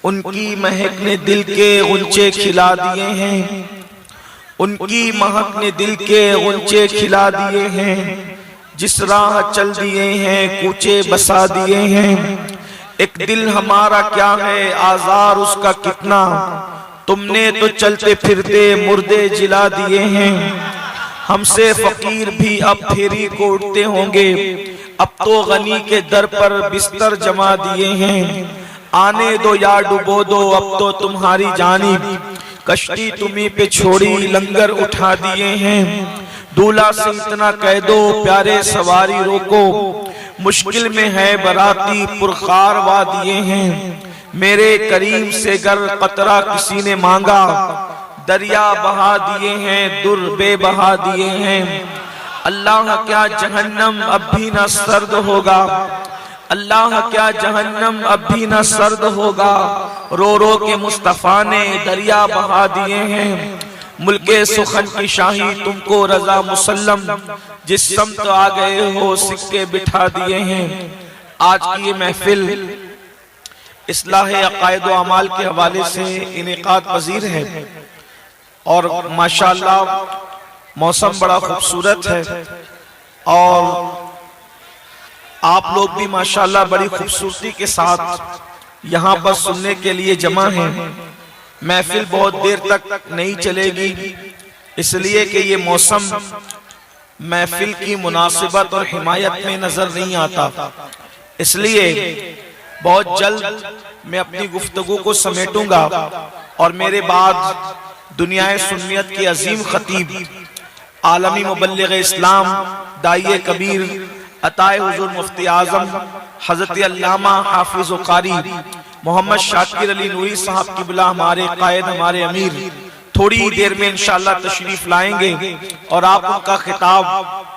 ان کی مہک نے دل کے غنچے کھلا دیے ہیں، ان کی مہک نے دل کے غنچے کھلا دیے ہیں، جس راہ چل دیے ہیں کوچے بسا دیے ہیں۔ ایک دل ہمارا کیا ہے آزار اس کا کتنا، تم نے تو چلتے پھرتے مردے جلا دیے ہیں۔ ہم سے فقیر بھی اب پھیری کو اٹھتے ہوں گے، اب تو غنی کے در پر بستر جما دیے ہیں۔ آنے دو یا ڈبو دو اب تو تمہاری جانب، کشتی تمہیں پہ چھوڑی لنگر اٹھا دیے ہیں۔ دولہا سے اتنا کہہ دو پیارے سواری روکو، مشکل میں ہے براتی پرخار وادیے ہیں۔ میرے کریم سے گر قطرہ کسی نے مانگا، دریا بہا دیے ہیں در بے بہا دیے ہیں۔ اللہ کیا جہنم اب بھی نہ سرد ہوگا، اللہ کیا جہنم اب بھی نہ سرد ہوگا، رو رو کے مصطفیٰ نے دریا بہا دیے ہیں۔ ملک سخن کی شاہی تم کو رضا مسلم، جس سمت آ گئے ہو سکے بٹھا دیے ہیں۔ آج کی یہ محفل اصلاح عقائد و اعمال کے حوالے سے انعقاد پذیر ہے، اور ماشاءاللہ موسم بڑا خوبصورت ہے، اور آپ لوگ بھی ماشاءاللہ بڑی خوبصورتی کے ساتھ یہاں پر سننے کے لیے جمع ہیں۔ محفل بہت دیر تک نہیں چلے گی، اس لیے کہ یہ موسم محفل کی مناسبت اور حمایت میں نظر نہیں آتا، اس لیے بہت جلد میں اپنی گفتگو کو سمیٹوں گا، اور میرے بعد دنیا سنیت کے عظیم خطیب، عالمی مبلغ اسلام، داعی کبیر، عطائے حضور مفتی اعظم حضرت علامہ حافظ و قاری محمد شاکر علی نوری صاحب قبلہ ہمارے قائد، ہمارے امیر، تھوڑی دیر میں انشاءاللہ تشریف لائیں گے، اور آپ ان کا خطاب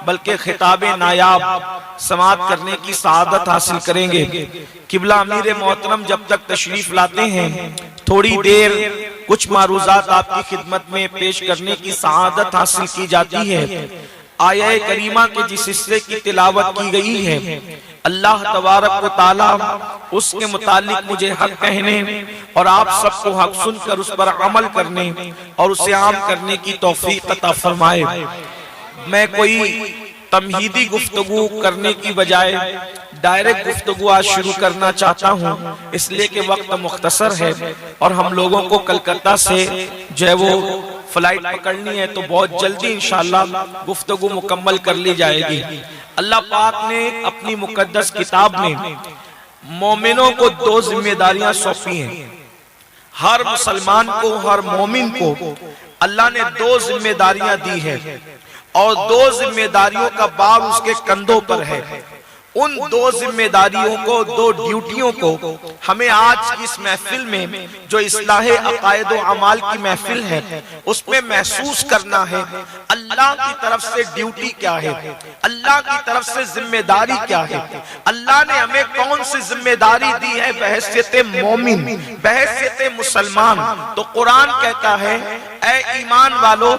بلکہ خطاب نایاب سماعت کرنے کی سعادت حاصل کریں گے۔ قبلہ امیر محترم جب تک تشریف لاتے ہیں، تھوڑی دیر کچھ معروضات آپ کی خدمت میں پیش کرنے کی سعادت حاصل کی جاتی ہے۔ آیہ کریمہ کے جس حصے کی تلاوت کی گئی ہے، اللہ تبارک و تعالی اس کے متعلق مجھے حق کہنے اور آپ سب کو حق سن کر اس پر عمل کرنے اور اسے عام کرنے کی توفیق عطا فرمائے۔ میں کوئی تمہیدی گفتگو کرنے کی بجائے ڈائریکٹ گفتگو آج شروع کرنا چاہتا ہوں، اس لیے کہ وقت مختصر ہے، اور ہم لوگوں کو کلکتہ سے جو ہے وہ فلائٹ پکڑنی ہے، تو بہت جلدی انشاءاللہ گفتگو مکمل کر لی جائے گی۔ اللہ پاک نے اپنی مقدس کتاب میں مومنوں کو دو ذمہ داریاں سونپی ہیں۔ ہر مسلمان کو، ہر مومن کو اللہ نے دو ذمہ داریاں دی ہیں، اور دو ذمہ داریوں کا بار اس کے کندھوں پر ہے۔ ان دو ذمہ داریوں کو، دو ڈیوٹیوں کو ہمیں آج کی اس محفل میں جو اصلاح عقائد و اعمال کی محفل ہے اس میں محسوس کرنا ہے۔ اللہ کی طرف سے ڈیوٹی کیا ہے، اللہ کی طرف سے ذمہ داری کیا ہے، اللہ نے ہمیں کون سی ذمہ داری دی ہے بحیثیت مومن، بحیثیت مسلمان۔ تو قرآن کہتا ہے اے ایمان والو،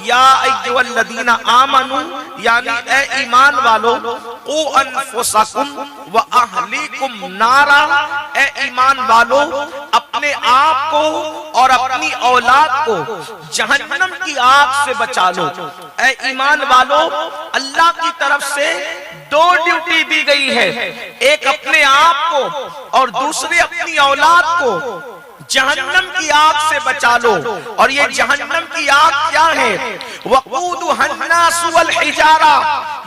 یا ایھا الذین آمنو، یعنی اے ایمان والو، قوا انفسکم واہلیکم نارا، اے ایمان والو اپنے آپ کو اور اپنی اولاد کو جہنم کی آگ سے بچا لو۔ اے ایمان والو، اللہ کی طرف سے دو ڈیوٹی دی گئی ہے، ایک اپنے آپ کو اور دوسری اپنی اولاد کو جہنم کی آگ سے بچا لو۔ اور یہ جہنم کی آگ کیا ہے؟ وقودھا الناس والحجارہ،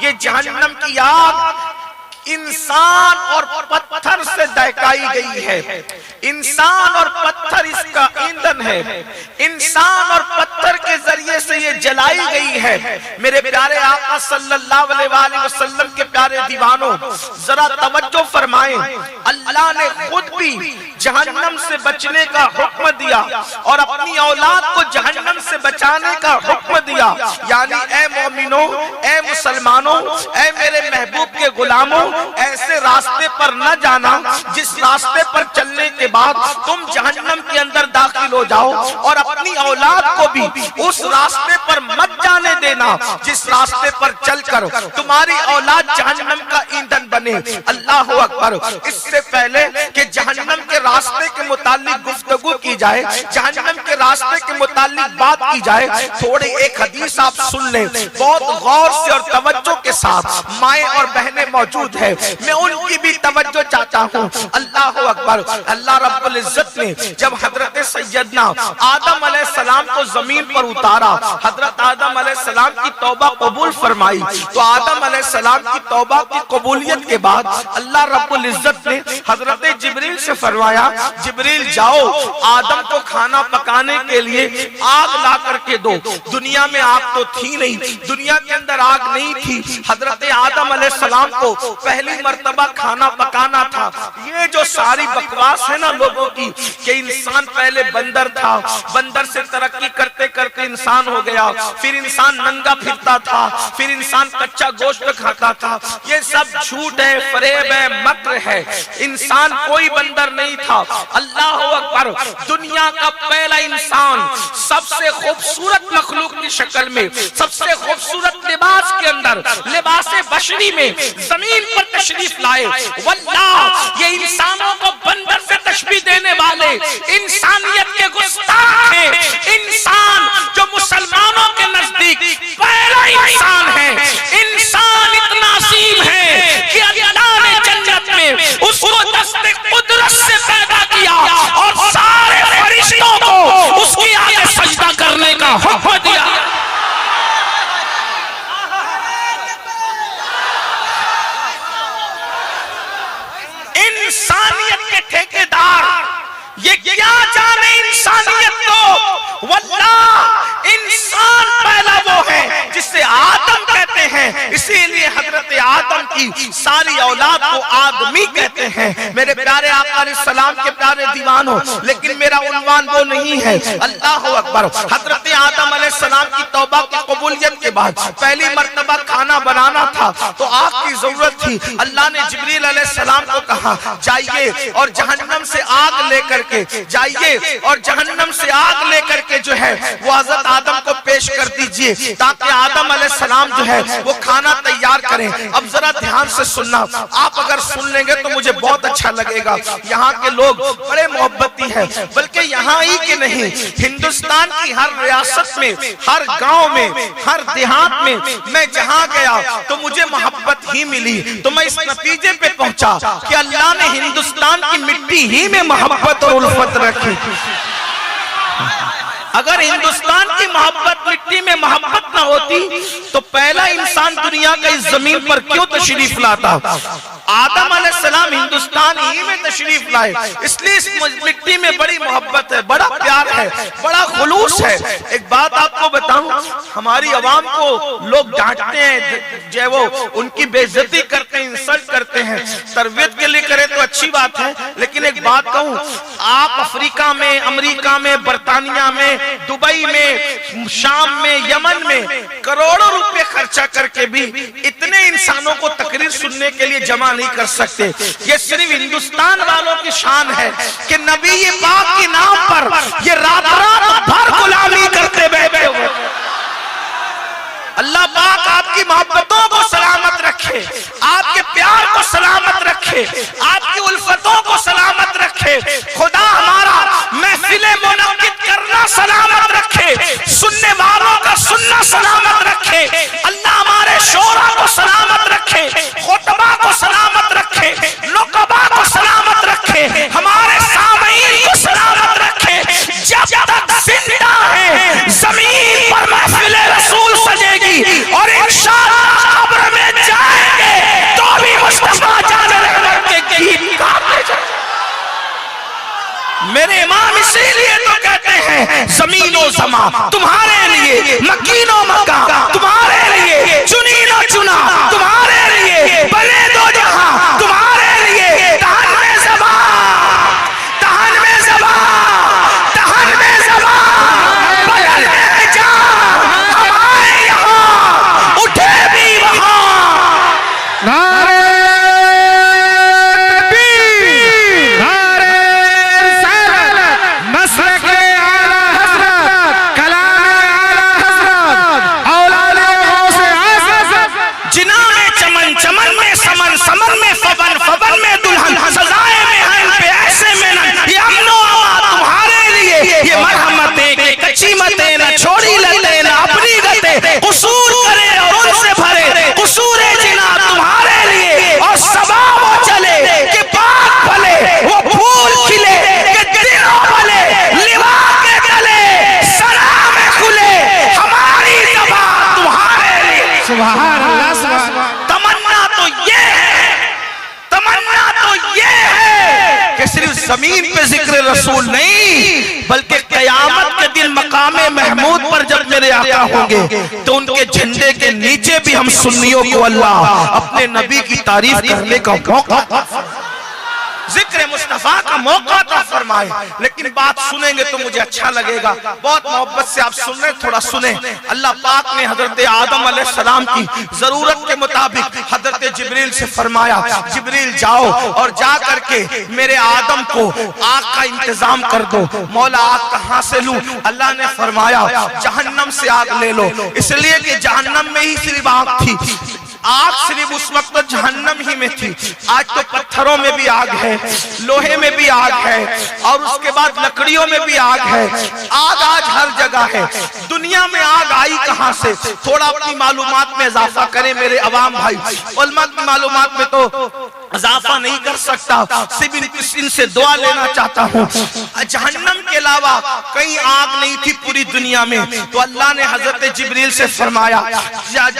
یہ جہنم کی آگ انسان اور پتھر سے دہکائی گئی ہے۔ انسان اور پتھر اس کا ایندھن ہے، انسان اور پتھر کے ذریعے سے یہ جلائی گئی ہے۔ میرے پیارے آقا صلی اللہ علیہ وآلہ وسلم کے پیارے دیوانوں، ذرا توجہ فرمائیں، اللہ نے خود بھی جہنم سے بچنے کا حکم دیا اور اپنی اولاد کو جہنم سے بچانے کا حکم دیا۔ یعنی اے مومنوں، اے مسلمانوں، اے میرے محبوب کے غلاموں، ایسے راستے پر نہ جانا جس راستے پر چلنے کے بعد تم جہنم کے اندر داخل ہو جاؤ، اور اپنی اولاد کو بھی اس راستے پر مت جانے دینا جس راستے پر چل کر تمہاری اولاد جہنم کا ایندھن بنے۔ اللہ اکبر۔ اس سے پہلے کہ جہنم کے راستے کے متعلق گفتگو کی جائے، جہنم کے راستے کے متعلق بات کی جائے، تھوڑی ایک حدیث آپ سن لیں بہت غور سے اور توجہ کے ساتھ۔ مائیں اور بہنیں موجود ہیں، میں ان کی بھی توجہ چاہتا ہوں۔ اللہ اکبر۔ اللہ رب العزت نے جب حضرت سیدنا آدم علیہ السلام کو زمین پر اتارا، حضرت آدم علیہ السلام کی توبہ قبول فرمائی، تو آدم علیہ السلام کی توبہ کی قبولیت کے بعد اللہ رب العزت نے حضرت جبریل سے فرمایا، جبریل جاؤ آدم کو کھانا پکانے کے لیے آگ لا کر کے دو۔ دنیا میں آگ تو تھی نہیں، دنیا کے اندر آگ نہیں تھی، حضرت آدم علیہ السلام کو پہلی مرتبہ کھانا پکانا تھا۔ یہ جو ساری بکواس ہے نا لوگوں کی کہ انسان پہلے بندر تھا، بندر سے ترقی کرتے کرتے انسان ہو گیا، پھر انسان ننگا پھرتا تھا، پھر انسان کچا گوشت کھاتا تھا، یہ سب جھوٹ ہے، فریب ہے، مکر ہے۔ انسان کوئی بندر نہیں تھا۔ اللہ اکبر۔ دنیا کا پہلا انسان سب سے خوبصورت مخلوق کی شکل میں، سب سے خوبصورت لباس کے اندر، لباس بشری میں زمین پر تشریف لائے۔ واللہ یہ انسانوں کو بندر سے تشبیہ دینے والے انسانیت کے گستاخ ہیں۔ انسان جو مسلمانوں کے نزدیک پہلا انسان ہے، انسان اتنا عظیم ہے کہ اللہ نے جنت میں اس کو دست قدرت سے پیدا کیا اور سارے فرشتوں کو اس کی آگے سجدہ کرنے کا حکم دیا۔ انسانیت کے ٹھیکیدار یہ کیا جانے انسانیت کو، واللہ انسان پہلا وہ ہے جسے آدم کہتے ہیں، اسی لیے حضرت آدم کی ساری اولاد کو آدمی کہتے ہیں۔ میرے پیارے آقا علیہ السلام کے پیارے دیوانوں، لیکن میرا عنوان وہ نہیں ہے۔ اللہ اکبر۔ حضرت آدم علیہ السلام کی توبہ کی قبولیت کے بعد پہلی مرتبہ کھانا بنانا تھا تو آگ کی ضرورت تھی۔ اللہ نے جبریل علیہ السلام کو کہا جائیے اور جہنم سے آگ لے کر کے جائیے اور جہنم سے آگ لے کر کے جو ہے وہ حضرت آدم کو پیش کر دیجئے تاکہ آدم علیہ السلام جو ہے وہ کھانا تیار کریں۔ اب ذرا دھیان سے سننا، آپ اگر سن لیں گے تو مجھے بہت اچھا لگے گا۔ یہاں کے لوگ بڑے محبتی ہیں، بلکہ یہاں ہی کے نہیں، ہندوستان کی ہر ریاست میں، ہر گاؤں میں، ہر دیہات میں میں جہاں گیا تو مجھے محبت ہی ملی۔ تو میں اس نتیجے پہ پہنچا کہ اللہ نے ہندوستان کی مٹی ہی میں محبت اور الفت رکھی۔ اگر ہندوستان کی محبت مٹی میں محبت نہ ہوتی تو پہلا انسان دنیا کا اس زمین پر کیوں تشریف لاتا؟ آدم علیہ السلام ہندوستان ہی میں تشریف لائے، اس لیے اس مٹی میں بڑی محبت ہے، بڑا پیار ہے، بڑا خلوص ہے۔ ایک بات آپ کو بتاؤں، ہماری عوام کو لوگ ڈانٹتے ہیں، جو وہ ان کی بے عزتی کرتے ہیں، انسلٹ کرتے ہیں، تربیت کے لیے کرے تو اچھی بات ہے، لیکن ایک بات کہوں، آپ افریقہ میں، امریکہ میں، برطانیہ میں، دبئی میں، شام میں، یمن میں کروڑوں روپے خرچہ کر کے بھی اتنے انسانوں کو تقریر سننے کے لیے جمع نہیں کر سکتے۔ یہ صرف ہندوستان والوں کی شان ہے کہ نبی پاک کے نام پر یہ رات بھر غلامی کرتے بیٹھے ہوئے۔ اللہ پاک آپ کی محبتوں کو سلامت رکھے، آپ کے پیار کو سلامت رکھے، آپ کی الفتوں کو سلامت رکھے۔ خدا ہمارا محفل منعقد کرنا سلامت رکھے، سننے والوں کا سننا سلامت رکھے۔ اللہ ہمارے شورا کو سلامت رکھے، خطبہ کو سلامت رکھے، نقبہ کو سلامت رکھے، ہمارے سامعین کو سلامت رکھے۔ جب تک زندہ ہے زمین پر محفل رسول سجے گی اور انشاءاللہ قبر میں جائیں گے تو بھی مصطفیٰ جان رحمت کے گیت گاتے جائیں۔ میرے امام اسی لیے تو کہتے ہیں زمین و زمان تمہارے لیے، مکین و مکان تمہارے لیے، چنین و چنا تمہارے لیے، بنے دو جہاں تمہارے لیے۔ تہن میں زبان، تہن میں زبان، تہن میں زبان، بدل میں جان، ہم آئے یہاں اٹھے بھی وہاں۔ نعرہ مسلک اعلیٰ حضرت، کلام اعلیٰ حضرت، اولاد کچی متیں نہ چھوڑی لتے نہ اپنی گتے، قصور کرے اور ان سے بھرے قصور جنا تمہارے لیے، اور سبا وہ چلے کہ پاک پھلے، وہ پھول کھلے کہ دنوں بھلے، لوا کے گلے سلام کھلے، ہماری زبان تمہارے لیے۔ سبحان اللہ سبحان اللہ۔ تمنا تو یہ ہے، تمنا تو یہ ہے کہ صرف زمین پہ ذکر رسول نہیں بلکہ قیامت کے دن مقام محمود پر جب میرے آقا ہوں گے تو ان کے جھنڈے کے نیچے بھی ہم سنیوں کو اللہ اپنے نبی کی تعریف کرنے کا موقع ذکر مصطفیٰ کا موقع عطا فرمائے۔ لیکن بات سنیں گے تو مجھے اچھا لگے گا، بہت محبت سے آپ سن رہے تھوڑا سنیں۔ اللہ پاک نے حضرت آدم علیہ السلام کی ضرورت کے مطابق حضرت جبریل سے فرمایا جبریل جاؤ اور جا کر کے میرے آدم کو آگ کا انتظام کر دو۔ مولا آگ کہاں سے لوں؟ اللہ نے فرمایا جہنم سے آگ لے لو، اس لیے کہ جہنم میں ہی صرف آگ تھی، آگ صرف اس وقت جہنم ہی میں تھی۔ آج تو پتھروں میں بھی آگ ہے، لوہے میں بھی آگ ہے، اور اس کے بعد لکڑیوں میں بھی آگ ہے۔ آگ آج ہر جگہ ہے۔ دنیا میں آگ آئی کہاں سے؟ تھوڑا اپنی معلومات میں اضافہ کریں میرے عوام بھائی، علماء کی معلومات میں تو اضافہ نہیں کر سکتا، صرف ان سے دعا لینا چاہتا ہوں۔ جہنم کے علاوہ کہیں آگ نہیں تھی پوری دنیا میں، تو اللہ نے حضرت جبریل سے فرمایا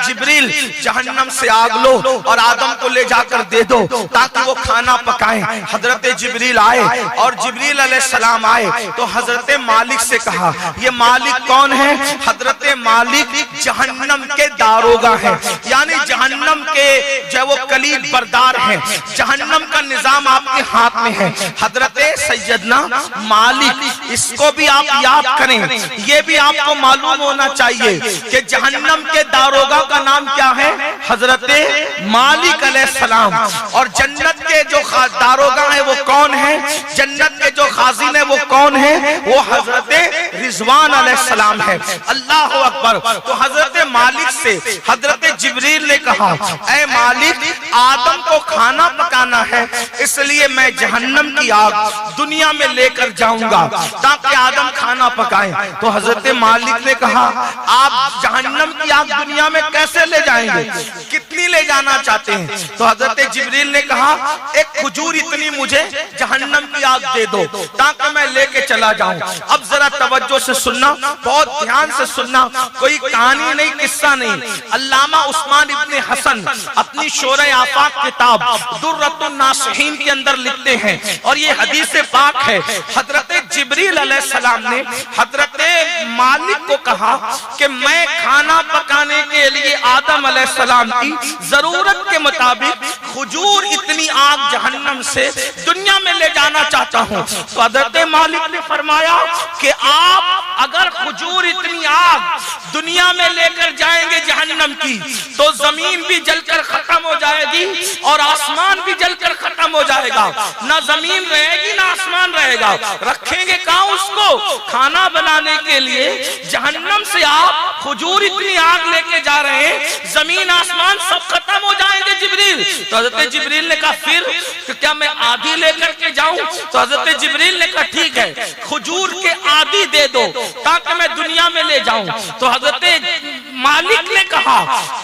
جبریل جہنم سے آگ لو اور آدم کو لے جا کر دے دو تاکہ وہ کھانا پکائیں۔ حضرت جبریل آئے اور جبریل علیہ السلام آئے تو حضرت مالک سے کہا، یہ مالک کون ہے؟ حضرت مالک جہنم کے داروغہ ہیں، یعنی جہنم کے جو وہ کلید بردار ہیں، جہنم کا نظام آپ کے ہاتھ میں ہے۔ حضرت سیدنا مالک، اس کو بھی آپ یاد کریں، یہ بھی آپ کو معلوم ہونا چاہیے کہ جہنم کے داروغہ کا نام کیا ہے؟ حضرت مالک علیہ السلام۔ اور جنت کے جو داروغہ ہیں وہ کون ہیں؟ جنت کے جو خازن ہیں وہ کون ہیں؟ وہ حضرت رضوان علیہ السلام ہے۔ اللہ اکبر۔ تو حضرت مالک سے حضرت جبریل نے کہا اے مالک، آدم کو کھانا پکانا ہے، اس لیے میں جہنم کی آگ دنیا میں لے کر جاؤں گا تاکہ آدم کھانا پکائیں۔ تو حضرت مالک نے کہا آپ جہنم کی آگ دنیا میں کیسے لے جائیں گے؟ کتنی لے جانا چاہتے ہیں؟ تو حضرت جبریل نے کہا ایک کھجور اتنی مجھے جہنم کی آگ دے دو تاکہ میں لے کے چلا جاؤں۔ اب ذرا توجہ سے سننا، بہت دھیان سے سننا، کوئی کہانی نہیں، قصہ نہیں۔ علامہ عثمان ابن حسن اپنی شورہ آفاق کتاب درۃ الناصحین کے اندر لکھتے ہیں، اور یہ حدیث پاک ہے، حضرت جبریل علیہ السلام نے حضرت مالک کو کہا کہ میں کھانا پکانے کے لیے آدم علیہ السلام کی ضرورت کے مطابق کھجور اتنی آگ جہنم سے دنیا میں لے جانا چاہتا ہوں۔ تو حضرت مالک نے فرمایا کہ آپ اگر کھجور اتنی آگ دنیا میں لے کر جائیں گے جہنم کی تو زمین بھی جل کر ختم ہو جائے گی اور آسمان بھی جل کر ختم ہو جائے گا، نہ زمین رہے گی نہ آسمان رہے گا۔ رکھیں گے کہاں اس کو؟ کھانا بنانے کے لیے جہنم سے آپ کھجور اتنی آگ لے کے جا رہے ہیں، زمین آسمان سب ختم ہو جائیں گے جبریل۔ تو حضرت جبریل نے کہا پھر کہ کیا میں آدھی لے کر کے جاؤں؟ تو حضرت جبریل نے کہا ٹھیک ہے، کھجور کے آدھی دے دو تاکہ میں دنیا میں لے جاؤں۔ تو حضرت مالک نے کہا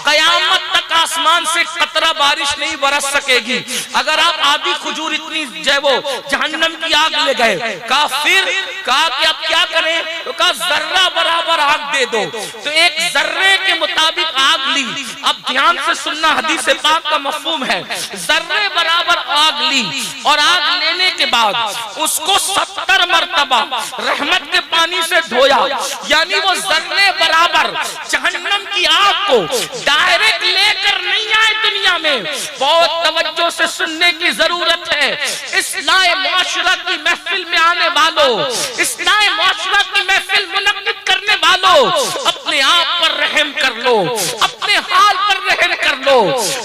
قیامت تک آسمان سے قطرہ بارش نہیں برس سکے گی اگر آپ آدھی کھجور اتنی وہ جہنم کی آگ لے گئے۔ کہا پھر کہا کہ اب کیا کریں؟ تو کہا ذرہ برابر آگ دے دو۔ تو ایک ذرے کے مطابق آگ لی۔ اب دھیان سے سننا، حدیث پاک کا مفہوم ہے، ذرے برابر آگ لی اور آگ لینے کے بعد اس کو 70 مرتبہ رحمت کے پانی سے دھویا، یعنی وہ ذرے برابر جہنم کی آگ کو ڈائریکٹ لے کر نہیں آئے دنیا میں۔ بہت توجہ سے سننے کی ضرورت ہے۔ اصلاح معاشرہ کی محفل میں آنے والوں، اصلاح معاشرہ کی محفل منعقد کرنے والوں، اپنے آپ پر رحم کر لو، اپنے حال پر رحم کر لو،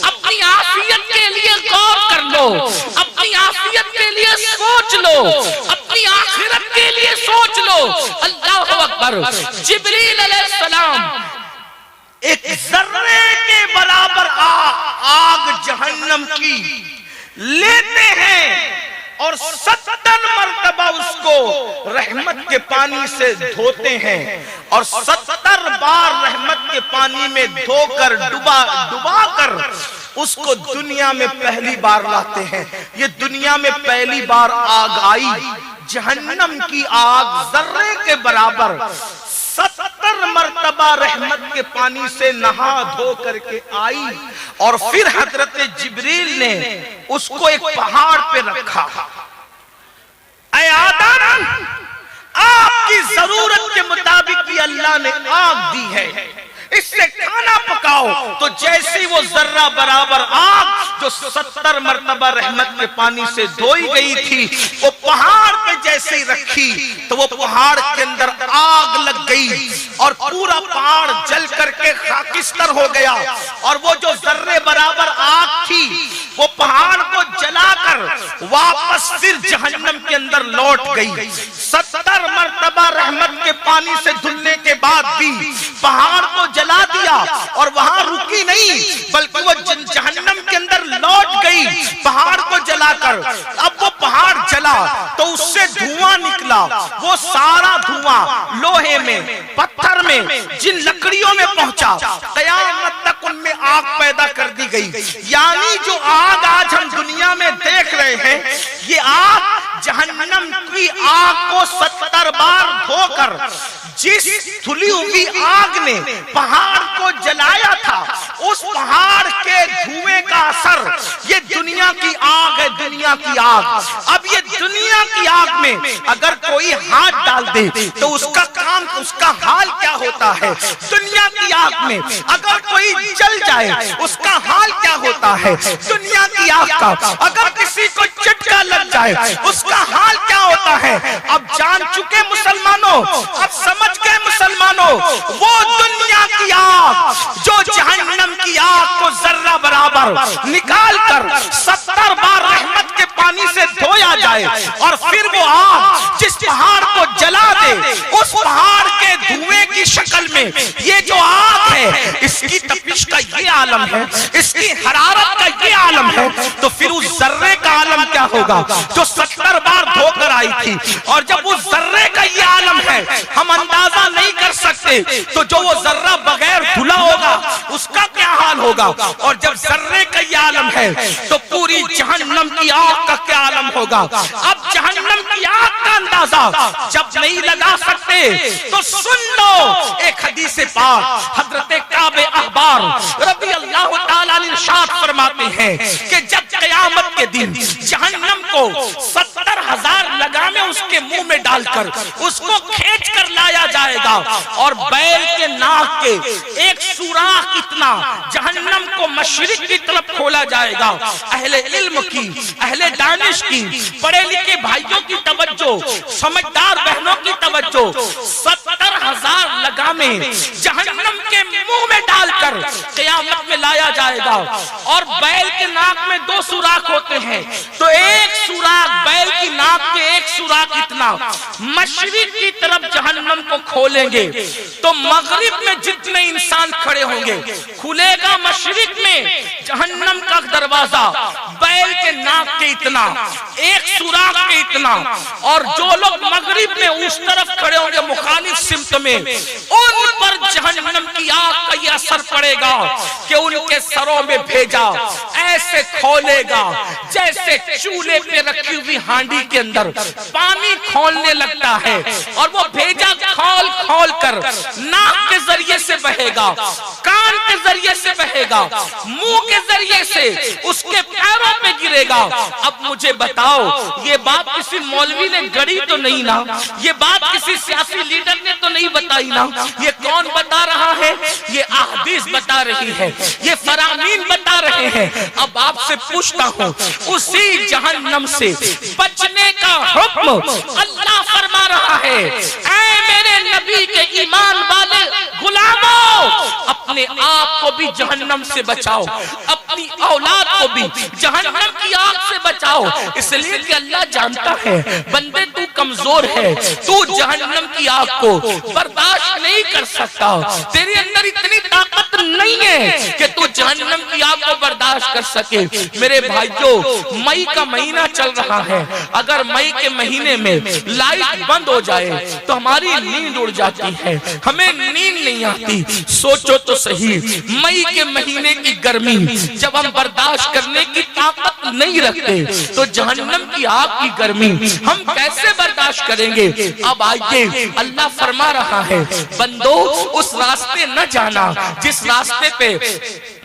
اپنی عافیت کے لیے غور کر لو، اپنی عافیت کے لیے سوچ لو، اپنی آخرت کے لیے سوچ لو۔ اللہ اکبر۔ جبریل علیہ السلام ایک ذرے کے برابر آگ جہنم کی لیتے ہیں اور 70 مرتبہ اس کو رحمت کے پانی سے دھوتے ہیں اور 70 بار رحمت کے پانی میں دھو کر ڈبا کر اس کو دنیا میں پہلی بار لاتے ہیں. یہ دنیا میں پہلی بار آگ آئی، جہنم کی آگ ذرے کے برابر 70 مرتبہ رحمت کے پانی سے نہا دھو کر کے آئی اور پھر حضرت جبریل نے اس کو ایک پہاڑ پہ رکھا. اے آدم، آپ کی ضرورت کے مطابق یہ اللہ نے آگ دی ہے، اس سے کھانا پکاؤ. تو جیسی وہ ذرہ برابر آگ جو 70 مرتبہ رحمت کے پانی سے دھوئی گئی تھی وہ پہاڑ پہ جیسے ہی رکھی تو وہ پہاڑ کے اندر آگ لگ گئی اور پورا پہاڑ جل کر کے خاکستر ہو گیا. اور وہ جو ذرے برابر آگ تھی وہ پہاڑ کو جلا کر واپس پھر جہنم کے اندر لوٹ گئی. 70 مرتبہ رحمت کے پانی سے دھلنے کے بعد بھی پہاڑ کو جلا دیا اور وہاں رکی نہیں بلکہ وہ جہنم کے اندر لوٹ گئی پہاڑ کو جلا کر. اب وہ پہاڑ جلا تو اس سے دھواں نکلا، وہ سارا دھواں لوہے میں، پتھر میں، جن لکڑیوں میں پہنچا، قیامت تک ان میں آگ پیدا کر دی گئی. یعنی جو آگ آج ہم دنیا میں دیکھ رہے ہیں یہ آگ جہنم کی آگ کو 70 بار دھو کر جس دھلی ہوئی آگ نے پہاڑ کو جلایا تھا اس پہاڑ کے دھوئے کا اثر یہ دنیا کی آگ ہے. دنیا کی آگ. اب یہ دنیا کی آگ میں اگر کوئی ہاتھ ڈال دے تو اس کا کام، اس کا حال کیا ہوتا ہے؟ دنیا کی آگ میں اگر کوئی جل جائے اس کا حال کیا ہوتا ہے؟ دنیا کی آگ کا اگر کسی کو چٹکا لگ جائے اس کا حال کیا ہوتا ہے؟ اب جان چکے مسلمانوں، اب سمجھ گئے مسلمانوں، وہ دنیا کی آگ جو جہنم کی آگ کو ذرہ برابر نکال کر 70 بار رحمت کے پانی سے دھویا جائے اور پھر وہ آگ جس پہاڑ کو جلا دے اس پہاڑ کے دھوئے کی شکل میں یہ جو آگ ہے اس کی تپش کا یہ عالم ہے، اس کی حرارت کا یہ عالم ہے، تو پھر اس ذرے کا عالم کیا ہوگا جو 70 بار دھو کر آئی تھی. اور جب اس ذرے کا یہ عالم ہے ہم اندازہ نہیں کر سکتے تو جو وہ ذرہ بغیر دھلا ہوگا اس کا کیا حال ہوگا. اور جب ذرے کا یہ عالم ہے تو پوری جہنم کی آگ کا کیا عالم ہوگا. اب جہنم کی آگ کا اندازہ جب نہیں لگا سکتے تو سن لو ایک حدیث پاک حضرت کعب احبار رضی اللہ تعالیٰ عنہ ارشاد فرماتے ہیں کہ جب قیامت کے دن جہنم کو 70,000 لگامیں اس کے منہ میں ڈال کر اس کو کھینچ کر لایا جائے گا اور بیل کے ناک کے ایک سوراخ اتنا جہنم کو مشرق کی طرف کھولا جائے گا. اہل علم کی، اہل دانش کی، پڑھے لکھے بھائیوں کی توجہ، سمجھدار بہنوں کی توجہ، 70,000 لگامیں جہنم کے منہ میں ڈال کر قیامت میں لایا جائے گا. اور بیل کے ناک میں 2 سوراخ ہوتے ہیں تو ایک سوراخ بیل کی ناک کے ایک سوراخ اتنا مشرق کی طرف جہنم کو کھولیں گے تو مغرب میں جتنے انسان کھڑے ہوں گے کھلے گا مشرق میں جہنم کا دروازہ بیل کے ناک کے اتنا، ایک سوراخ کے اتنا. اور جو لوگ مغرب میں اس طرف کھڑے ہوں گے مخالف سمت میں ان پر جہنم کی آگ کا یہ اثر پڑے گا کہ ان کے سروں میں بھیجا ایسے کھولے گا جیسے چولہے پہ رکھی ہوئی ہانڈی کے اندر پانی کھولنے لگتا ہے. اور وہ بھیجا کھول کھول کر ناک کے ذریعے سے بہے گا، کان کے ذریعے سے بہے گا، منہ کے ذریعے سے اس کے پیروں پہ گرے گا. اب مجھے بتاؤ یہ بات کسی مولوی نے گڑی تو نہیں نا، یہ بات کسی سیاسی لیڈر نے تو نہیں بتائی نا. یہ کون بتا رہا ہے؟ یہ احادیث بتا رہی ہے، یہ فرامین بتا رہے ہیں. اب آپ سے پوچھتا ہوں اسی جہنم سے بچنے کا حکم اللہ فرما رہا ہے. اے میرے نبی کے ایمان والے غلاموں، اپنے آپ کو بھی جہنم سے بچاؤ، اپنی اولاد کو بھی جہنم کی آگ سے بچاؤ. اس لیے کہ اللہ جانتا ہے بندے تو کمزور ہے، تو جہنم کی آگ کو برداشت نہیں کر سکتا، تیرے اندر اتنی طاقت طاقت نہیں ہے کہ تو جہنم کی آگ کو برداشت کر سکے۔ میرے بھائیو، مئی کا مہینہ چل رہا ہے، اگر مئی کے مہینے میں لائٹ بند ہو جائے تو ہماری نیند اڑ جاتی ہے، ہمیں نیند نہیں آتی۔ سوچو تو صحیح، مئی کے مہینے کی گرمی جب ہم برداشت کرنے کی طاقت نہیں رکھتے تو جہنم کی آگ کی گرمی ہم کیسے برداشت کریں گے؟ اب آئیے، اللہ فرما رہا ہے بندو اس راستے نہ جانا جس راستے پہ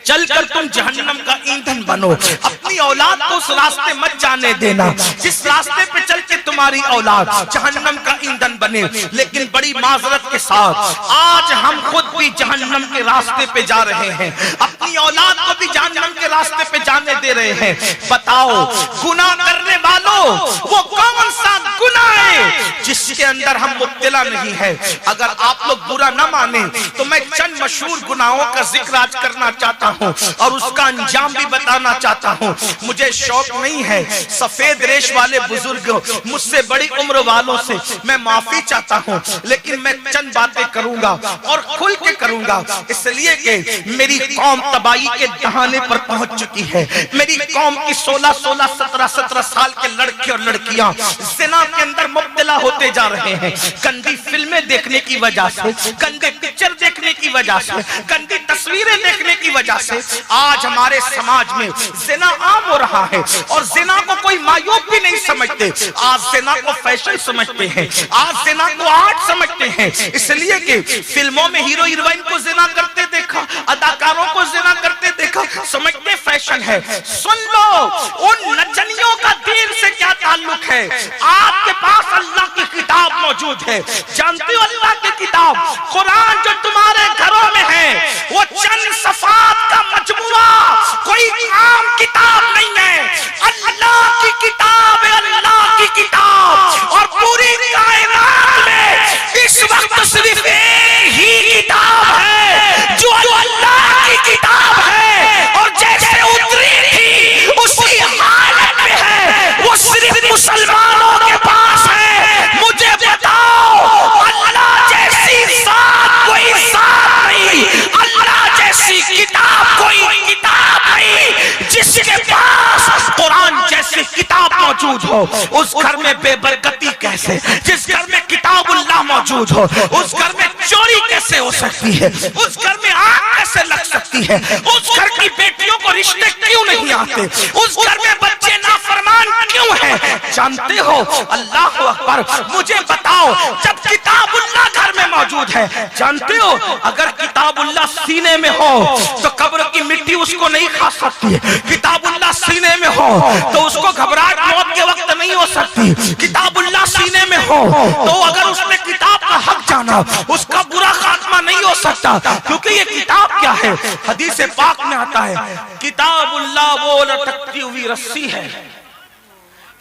چل کر تم جہنم کا ایندھن بنو، اپنی اولاد کو اس راستے مت جانے دینا جس راستے پہ چل کے تمہاری اولاد جہنم کا ایندھن بنے۔ لیکن بڑی معذرت کے ساتھ آج ہم خود بھی جہنم کے راستے پہ جا رہے ہیں، اپنی اولاد کو بھی جہنم کے راستے پہ جانے دے رہے ہیں۔ بتاؤ گناہ کرنے والوں وہ کون سا گناہ ہے جس کے اندر ہم مبتلا نہیں ہے؟ اگر آپ لوگ برا نہ مانیں تو میں چند مشہور گناہوں کا ذکر آج کرنا چاہتا ہوں اور اس کا انجام بھی بتانا چاہتا ہوں۔ مجھے شوق نہیں ہے، سفید ریش والے بزرگ مجھ سے بڑی عمر والوں سے میں معافی چاہتا ہوں، لیکن میں چند باتیں کروں گا اور کھل کے کروں گا، اس لیے کہ میری قوم تباہی کے دہانے پر پہنچ چکی ہے۔ میری قوم کی 16 17 سال کے لڑکے اور لڑکیاں زنا کے اندر مبتلا ہوتے جا رہے ہیں، گندی فلمیں دیکھنے کی وجہ سے، گندے پکچر دیکھنے کی وجہ سے، گندی تصویریں دیکھنے کی وجہ سے آج ہمارے سماج میں زنا عام ہو رہا ہے، اور زنا کو کوئی معیوب بھی نہیں سمجھتے، آج زنا کو فیشن سمجھتے ہیں، آج زنا کو آرٹ سمجھتے ہیں، اس لیے کہ فلموں میں ہیرو ہیروئن کو زنا کرتے دیکھا، اداکاروں کو زنا کرتے دیکھا، سمجھتے فیشن ہے۔ سن لو، ان نچنیوں کا دین سے کیا تعلق ہے؟ آپ کے پاس اللہ کی کتاب موجود ہے، جانتے ہو اللہ کی کتاب قرآن جو تمہارے گھروں میں ہے وہ چند صفحات کا مجموعہ، کوئی عام کتاب نہیں ہے، اللہ کی کتاب ہے، اللہ کی کتاب۔ اور پوری کائنات میں اس وقت صرف ایک ہی کتاب ہے جو اللہ کی کتاب ہے، اور جیسے اتری تھی اسی حالت میں ہے، وہ صرف مسلمانوں کے پاس ہے۔ مجھے بتاؤ، اللہ جیسی ذات کوئی ذات نہیں، اللہ جیسی کتاب کوئی کتاب نہیں، جس کے پاس قرآن جیسی کتاب موجود ہو اس گھر میں بے برکتی کیسے؟ جس گھر میں کتاب اللہ موجود ہو اس گھر میں چوری کیسے ہو سکتی ہے؟ اس گھر میں آگ کیسے لگ سکتی ہے؟ اس گھر کی بیٹیوں کو رشتے کیوں نہیں آتے؟ اس گھر میں بچے نافرمان کیوں ہیں؟ جانتے ہو؟ اللہ اکبر، مجھے بتاؤ، جب کتاب اللہ گھر میں موجود ہے، جانتے ہو اگر کتاب اللہ سینے میں ہو تو قبر کی مٹی اس کو نہیں کھا سکتی ہے، کتاب اللہ سینے میں ہو تو اس کو گھبراہٹ موت کے وقت نہیں ہو سکتی، کتاب اللہ سینے میں ہو تو اگر اس نے کتاب کا حق جانا اس کا برا خاتمہ نہیں ہو سکتا، کیونکہ یہ کتاب کیا ہے؟ حدیث پاک میں آتا ہے کتاب اللہ وہ لٹکتی ہوئی رسی ہے،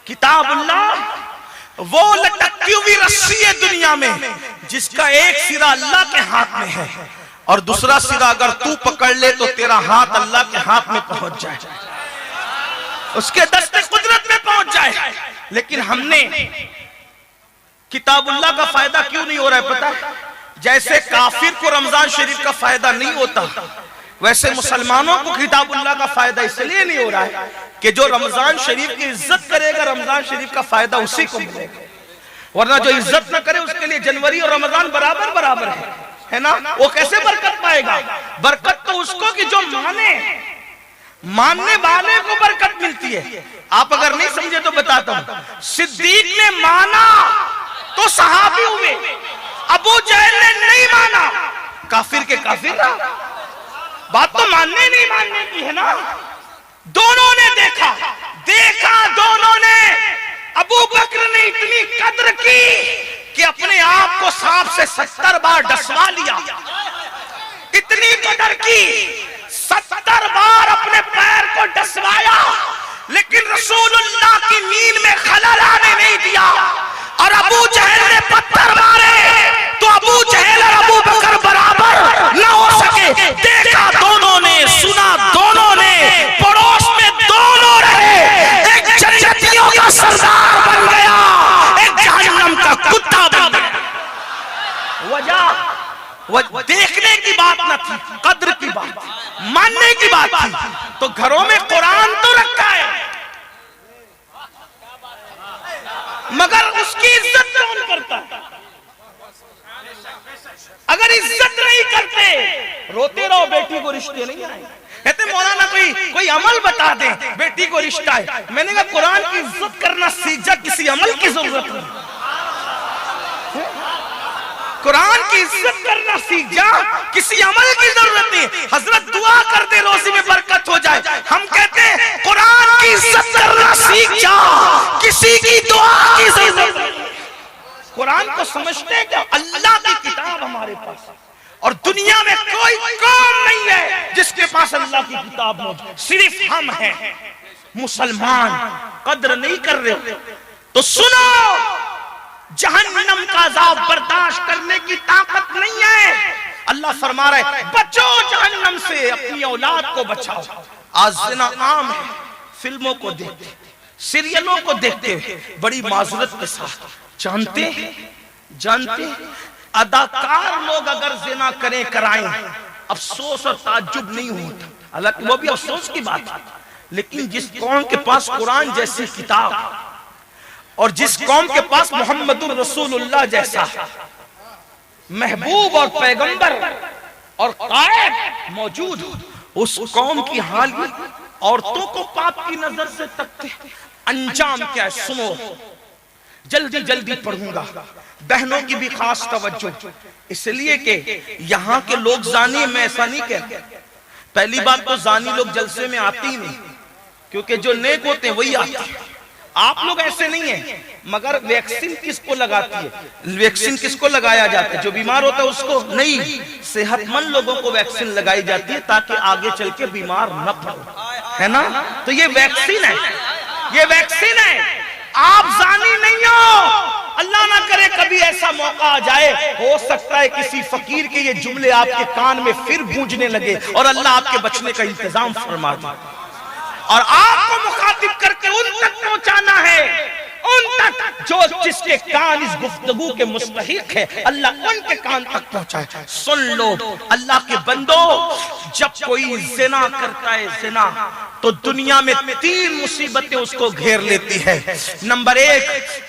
کتاب اللہ وہ لٹکتی ہوئی رسی ہے دنیا میں جس کا ایک سرا اللہ کے ہاتھ میں ہے، اور دوسرا سرا اگر تو پکڑ لے تو تیرا ہاتھ اللہ کے ہاتھ میں پہنچ جائے، اس کے دست قدرت میں پہنچ جائے۔ لیکن ہم نے کتاب اللہ کا فائدہ کیوں نہیں ہو رہا ہے پتہ؟ جیسے کافر کو رمضان شریف کا فائدہ نہیں ہوتا، ویسے مسلمانوں کو کتاب اللہ کا فائدہ اس لیے نہیں ہو رہا ہے کہ جو رمضان شریف کی عزت کرے گا رمضان شریف کا فائدہ اسی کو ملے گا، ورنہ جو عزت نہ کرے اس کے لیے جنوری اور رمضان برابر ہے نا؟ وہ کیسے برکت پائے گا؟ برکت تو اس کو کہ جو ماننے والے کو برکت ملتی ہے۔ آپ اگر نہیں سمجھے تو بتاتا ہوں، صدیق نے مانا تو صحابی ہوئے، ابو جہل نے نہیں مانا، کافر کے کافر رہا۔ بات تو ماننے نہیں ماننے کی ہے نا؟ دونوں نے دیکھا دونوں نے، ابو بکر نے اتنی قدر کی کہ اپنے آپ کو سانپ سے 70 بار ڈسوا لیا، اتنی قدر کی 70 بار اپنے پیر کو ڈسوایا، لیکن رسول اللہ کی نیند میں خلل آنے نہیں دیا۔ اور ابو جہل نے پتھر مارے تو ابو جہل اور ابو بکر برابر نہ ہو سکے، دیکھا دونوں نے، سنا دونوں نے، پڑوس میں دونوں رہے، ایک جنتیوں کا سردار بن گیا، ایک جہنم کا کتا بن گیا۔ وہ دیکھنے کی بات نہ تھی، قدر کی بات تھی، ماننے کی بات تھی. تو گھروں میں قرآن تو رکھا ہے مگر اس کی عزت کون کرتا؟ اگر عزت نہیں کرتے روتے رہو بیٹی کو رشتے نہیں آئے. کہتے مولانا کوئی عمل بتا دیں بیٹی کو رشتہ ہے. میں نے کہا قرآن کی عزت کرنا سیکھ جا، کسی عمل کی ضرورت نہیں. قرآن کی عزت کرنا سیکھ جا، کسی عمل کی ضرورت نہیں. حضرت دعا کر دے روزی میں برکت ہو جائے. ہم کہتے ہیں قرآن کی عزت کرنا سیکھ جا، کسی کی دعا کی ضرورت نہیں. قرآن کو سمجھتے کہ اللہ کی کتاب ہمارے پاس، اور دنیا میں کوئی قوم نہیں ہے جس کے پاس اللہ کی کتاب موجود، صرف ہم ہیں مسلمان. قدر نہیں کر رہے تو سنو، جہنم کا عذاب برداشت کرنے کی طاقت نہیں ہے. اللہ فرما رہا ہے بچو جہنم سے، اپنی اولاد کو بچاؤ. آج زنا عام ہے، فلموں کو دیکھتے، سیریلوں کو دیکھتے، بڑی معذرت کے ساتھ جانتے اداکار لوگ اگر زنا کریں کرائیں افسوس اور تعجب نہیں ہوتا، حالانکہ وہ بھی افسوس کی بات ہے. لیکن جس قوم کے پاس قرآن جیسی کتاب اور جس قوم کے پاس محمد الرسول اللہ جیسا محبوب اور پیغمبر اور قائد موجود، اس قوم کی حال یہ، عورتوں کو پاپ کی نظر سے تکتے. انجام کیا ہے سنو، جلدی پڑھوں گا. بہنوں کی بھی خاص توجہ، اس لیے کہ یہاں کے لوگ زانی ہیں. میں ایسا نہیں کہتا. پہلی بات تو زانی لوگ جلسے میں آتی ہی نہیں، کیونکہ جو نیک ہوتے ہیں وہی آتے ہیں. آپ لوگ ایسے نہیں ہیں. مگر ویکسین کس کو لگاتی ہے؟ ویکسین کس کو لگایا جاتا ہے؟ جو بیمار ہوتا ہے اس کو نہیں، صحت مند لوگوں کو ویکسین لگائی جاتی ہے تاکہ آگے چل کے بیمار نہ پڑو، ہے نا؟ تو یہ ویکسین ہے، یہ ویکسین ہے. آپ زانی نہیں ہو. اللہ نہ کرے کبھی ایسا موقع آ جائے، ہو سکتا ہے کسی فقیر کے یہ جملے آپ کے کان میں پھر گونجنے لگے اور اللہ آپ کے بچنے کا انتظام فرما دے. اور آپ کو مخاطب کر کے ان تک پہنچانا ہے، ان تک جو جس کے کان اس گفتگو کے مستحق ہے، اللہ ان کے کان تک پہنچائے. سن لو اللہ کے بندو، جب کوئی زنا کرتا ہے زنا، تو دنیا میں 3 مصیبتیں اس کو گھیر لیتی ہے. نمبر 1،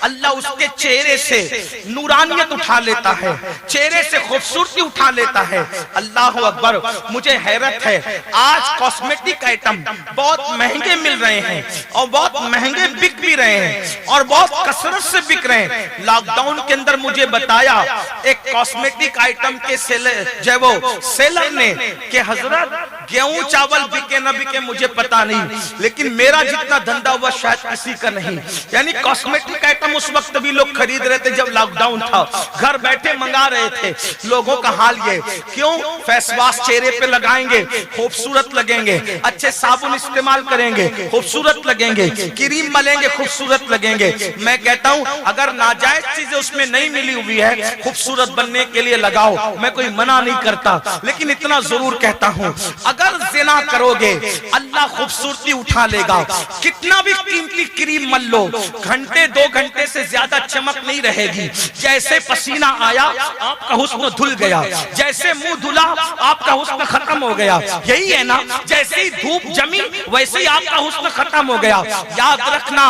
اللہ اس کے چہرے سے نورانیت اٹھا لیتا ہے، چہرے سے خوبصورتی اٹھا لیتا ہے. اللہ اکبر. مجھے حیرت ہے، آج کاسمیٹک آئٹم بہت مہنگے مل رہے ہیں اور بہت مہنگے بک بھی رہے ہیں اور بہت کثرت سے بک رہے ہیں. لاک ڈاؤن کے اندر مجھے بتایا ایک کاسمیٹک آئٹم کے سیلر نے کہ حضرت گیہوں چاول بکے نہ بکے مجھے پتا نہیں، لیکن میرا جتنا دھندا ہوا شاید کسی کا نہیں. یعنی کاسمیٹک آئٹم اس وقت بھی لوگ خرید رہے تھے جب لاک ڈاؤن تھا، گھر بیٹھے منگا رہے تھے. لوگوں کا حال یہ کیوں؟ فیس واش چہرے پہ لگائیں گے خوبصورت لگیں گے، اچھے صابن استعمال کریں گے خوبصورت لگیں گے، کریم ملیں گے خوبصورت لگیں گے. میں کہتا ہوں اگر ناجائز چیزیں اس میں نہیں ملی ہوئی ہے خوبصورت بننے کے لیے لگاؤ، میں کوئی منع نہیں کرتا، لیکن اتنا ضرور کہتا ہوں اگر زنا کرو گے اللہ خوبصورتی اٹھا لے گا. کتنا بھی قیمتی کریم مل لو، گھنٹے 2 گھنٹے سے زیادہ چمک نہیں رہے گی. جیسے پسینہ آیا آپ کا حسن دھل گیا، جیسے منہ دھلا آپ کا حسن ختم ہو گیا. یہی ہے نا، جیسے ہی دھوپ جمی ویسے ہی آپ کا حسن ختم ہو گیا. یاد رکھنا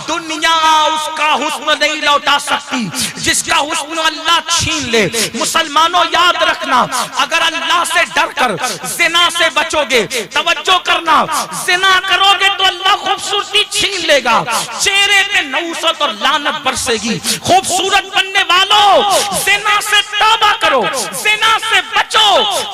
دنیا اس کا حسن نہیں لوٹا سکتی جس کا حسن اللہ چھین لے. مسلمانوں یاد رکھنا، اگر اللہ سے ڈر کر زنا سے بچو گے، توجہ کرنا، زنا کرو گے تو اللہ خوبصورتی چھین لے گا، چہرے پہ نحوست اور لعنت برسے گی. خوبصورت بننے والوں زنا سے توبہ کرو، زنا سے بچو.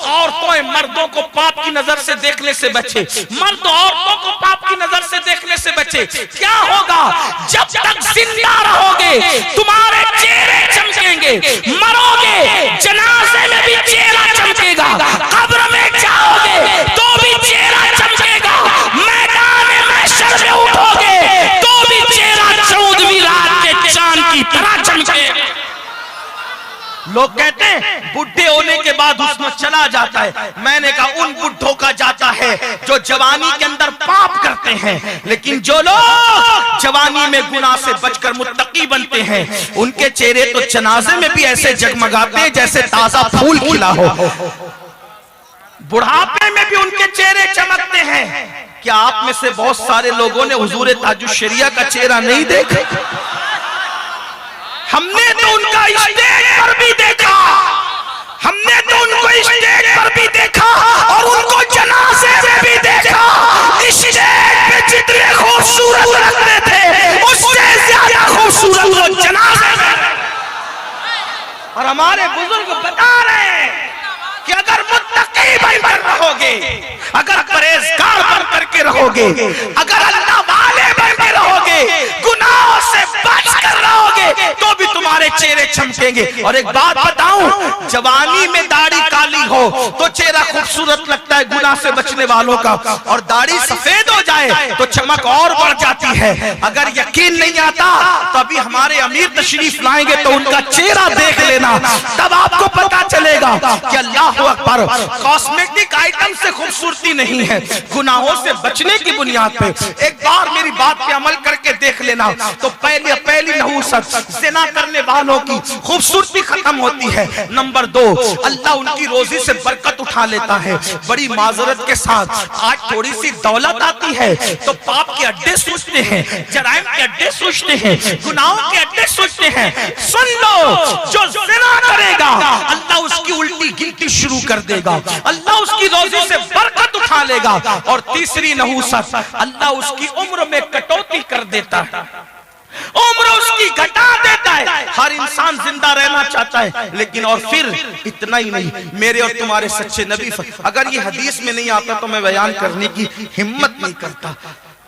عورتوں مردوں کو پاپ کی نظر سے دیکھنے سے بچے، مرد عورتوں کو پاپ کی نظر سے دیکھنے سے بچے. کیا ہوگا؟ جب تک زندہ رہو گے تمہارے چہرے چمکیں گے، مرو گے جنازے میں بھی چہرہ چمکے گا، قبر میں جاؤ گے تو بھی چہرہ چمکے گا، میدان محشر میں اٹھو گے تو بھی چہرہ 14ویں رات کے چاند کی طرح چمکے گا. لوگ کہتے ہیں بڈھے ہونے کے بعد حسن چلا جاتا ہے. میں نے کہا ان بڈھوں کا جاتا ہے جو جوانی کے اندر پاپ کرتے ہیں، لیکن جو لوگ جوانی میں گناہ سے بچ کر متقی بنتے ہیں ان کے چہرے تو جنازے میں بھی ایسے جگمگاتے ہیں جیسے تازہ پھول کھلا ہو. بڑھاپے میں بھی ان کے چہرے چمکتے ہیں. کیا آپ میں سے بہت سارے لوگوں نے حضور تاج الشریعہ کا چہرہ نہیں دیکھا؟ ہم نے تو ان کا اسٹیج پر بھی دیکھا، ہم نے تو ان کو اسٹیج پر بھی دیکھا اور ان کو جنازے میں بھی دیکھا. اسٹیج پہ جتنے خوبصورت لگتے تھے اس سے زیادہ خوبصورت وہ جنازے میں. اور ہمارے بزرگ بتا رہے ہیں کہ اگر متقی بن کر رہو گے، اگر پرہیزگار بن کر کے رہو گے، اگر اللہ والے بن کے رہو گے، گناہوں سے بچ کر رہو گے تو بھی تمہارے چہرے چمکیں گے. اور ایک بات بتاؤں، جوانی میں داڑھی کالی ہو تو چہرہ خوبصورت لگتا ہے گناہ سے بچنے والوں کا، اور داڑھی سفید ہو جائے تو چمک اور بڑھ جاتی ہے. اگر یقین نہیں آتا تو ابھی ہمارے امیر تشریف لائیں گے تو ان کا چہرہ دیکھ لینا، تب آپ کو پتا چلے گا کہ اللہ اکبر. کاسمیٹک آئٹم سے خوبصورتی نہیں ہے، گناہوں سے بچنے کی بنیاد پہ. ایک بار میری بات پہ عمل کر کے دیکھ لینا تو پہلی نحوست زنا کرنے والوں کی خوبصورتی ختم ہوتی ہے. نمبر 2، اللہ ان کی روزی سے برکت اٹھا لیتا ہے. بڑی معذرت کے ساتھ آج تھوڑی سی دولت آتی ہے تو پاپ کے اڈے سوچتے ہیں، جرائم کے اڈے سوچتے ہیں، گناہوں کے اڈے سوچتے ہیں. سن لو، جو زنا کرے گا اللہ اس کی الٹی گنتی شروع کر دے گا، اللہ اس کی روزی سے برکت اٹھا لے گا. اور تیسری نحوست، اللہ اس کی عمر میں کٹوتی کر دیتا ہے، عمر اس کی گھٹا دیتا ہے. ہر انسان زندہ رہنا چاہتا ہے، لیکن اور پھر اتنا ہی نہیں، میرے اور تمہارے سچے نبی، اگر یہ حدیث میں نہیں آتا تو میں بیان کرنے کی ہمت نہیں کرتا.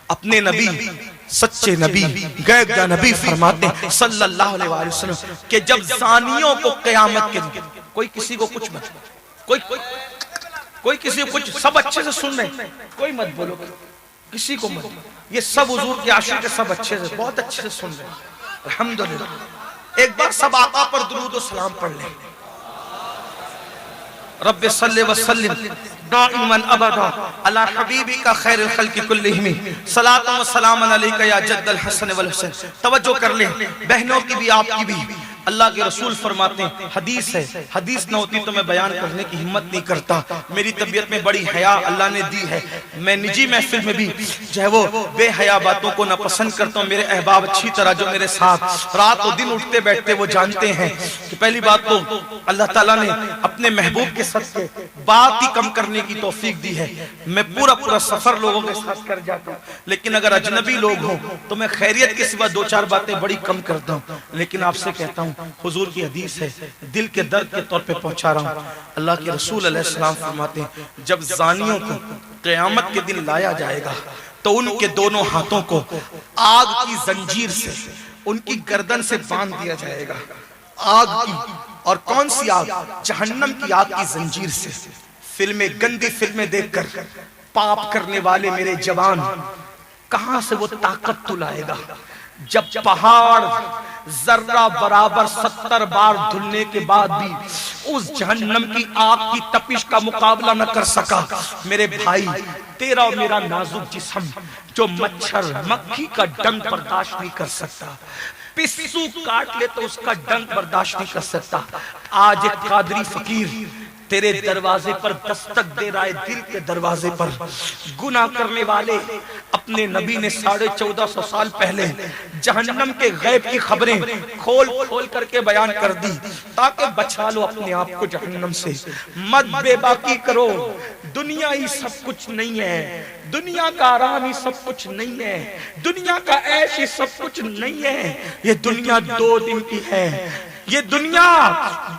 اپنے نبی، سچے نبی، غیب دا نبی فرماتے ہیں صلی اللہ علیہ وآلہ وسلم کہ جب زانیوں کو قیامت کے دن، کوئی کسی کو کچھ مت، کوئی کسی کو کچھ، سب اچھے سے سن رہے، کوئی مت بولو، کسی کو مت. یہ سب حضور کے عاشق، سب اچھے سے، بہت اچھے سے سن رہے ہیں. الحمدللہ. ایک بار سب آقا پر درود و سلام پڑھ لیں. رب صلی وسلم دائما ابدا علی حبیبک خیر الخلق کلہم صلاۃ و سلام علیک یا جد الحسن والحسین. توجہ کر لیں بہنوں کی بھی، آپ کی بھی. اللہ کے رسول فرماتے ہیں، حدیث ہے، حدیث نہ ہوتی تو میں بیان کرنے کی ہمت نہیں کرتا. میری طبیعت میں بڑی حیا اللہ نے دی ہے، میں نجی محفل میں بھی جو ہے وہ بے حیا باتوں کو نہ پسند کرتا ہوں. میرے احباب اچھی طرح جو میرے ساتھ رات و دن اٹھتے بیٹھتے وہ جانتے ہیں کہ پہلی بات تو اللہ تعالیٰ نے اپنے محبوب کے صدقے بات ہی کم کرنے کی توفیق دی ہے. میں پورا سفر لوگوں کے ساتھ کر جاتا ہوں، لیکن اگر اجنبی لوگ ہوں تو میں خیریت کے سوا 2-4 باتیں بڑی کم کرتا ہوں. لیکن آپ سے کہتا ہوں، حضور کی حدیث ہے، دل کے درد کے طور پہ پہنچا رہا ہوں. اللہ کے رسول علیہ السلام فرماتے ہیں جب زانیوں کو قیامت کے دن لایا جائے گا تو ان کے دونوں ہاتھوں کو آگ کی زنجیر سے ان کی گردن سے باندھ دیا جائے گا. آگ کی، اور کون سی آگ؟ جہنم کی آگ کی زنجیر سے. فلمیں، گندی فلمیں دیکھ کر پاپ کرنے والے میرے جوان کہاں سے وہ طاقت تو لائے گا جب پہاڑ ذرہ برابر 70 بار دھلنے کے بعد بھی اس جہنم کی آگ کی تپش کا مقابلہ نہ کر سکا. میرے بھائی، تیرا اور میرا نازک جسم جو مچھر مکھی کا ڈنگ برداشت نہیں کر سکتا، پسو کاٹ لے تو اس کا ڈنگ برداشت نہیں کر سکتا. آج ایک قادری فقیر تیرے دروازے پر دستک دے رہا ہے، دل کے دروازے پر. گناہ کرنے والے اپنے نبی نے 1450 سال پہلے جہنم کے غیب کی خبریں کھول کر کے بیان کر دی تاکہ بچا لو اپنے آپ کو جہنم سے. مت بے باکی کرو، دنیا ہی سب کچھ نہیں ہے، دنیا کا آرام ہی سب کچھ نہیں ہے، دنیا کا عیش ہی سب کچھ نہیں ہے. یہ دنیا 2 دن کی ہے، یہ دنیا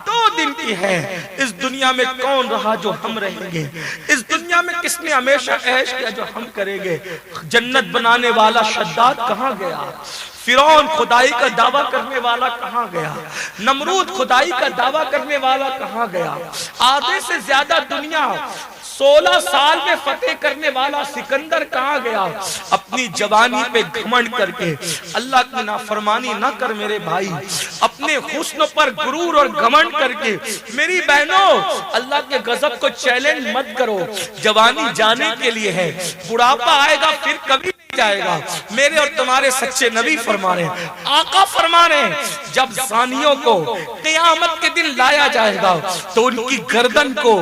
2 دن کی ہے. اس دنیا میں کون رہا جو ہم رہیں گے؟ اس دنیا میں کس نے ہمیشہ عیش کیا جو ہم کریں گے؟ جنت بنانے والا شداد کہاں گیا؟ فرعون خدائی کا دعویٰ کرنے والا کہاں گیا؟ نمرود خدائی کا دعویٰ کرنے والا کہاں گیا؟ آدھے سے زیادہ دنیا 16 سال میں فتح کرنے والا سکندر کہاں گیا؟ اپنی جوانی پہ گھمنڈ کر کے اللہ کی نافرمانی نہ کر میرے بھائی، اپنے حسن پر غرور اور گھمنڈ کر کے میری بہنوں اللہ کے غضب کو چیلنج مت کرو۔ جوانی جانے کے لیے ہے، بڑھاپا آئے گا پھر کبھی نہیں جائے گا۔ میرے اور تمہارے سچے نبی فرما رہے ہیں، آقا فرما رہے ہیں، جب زانیوں کو قیامت کے دن لایا جائے گا تو ان کی گردن کو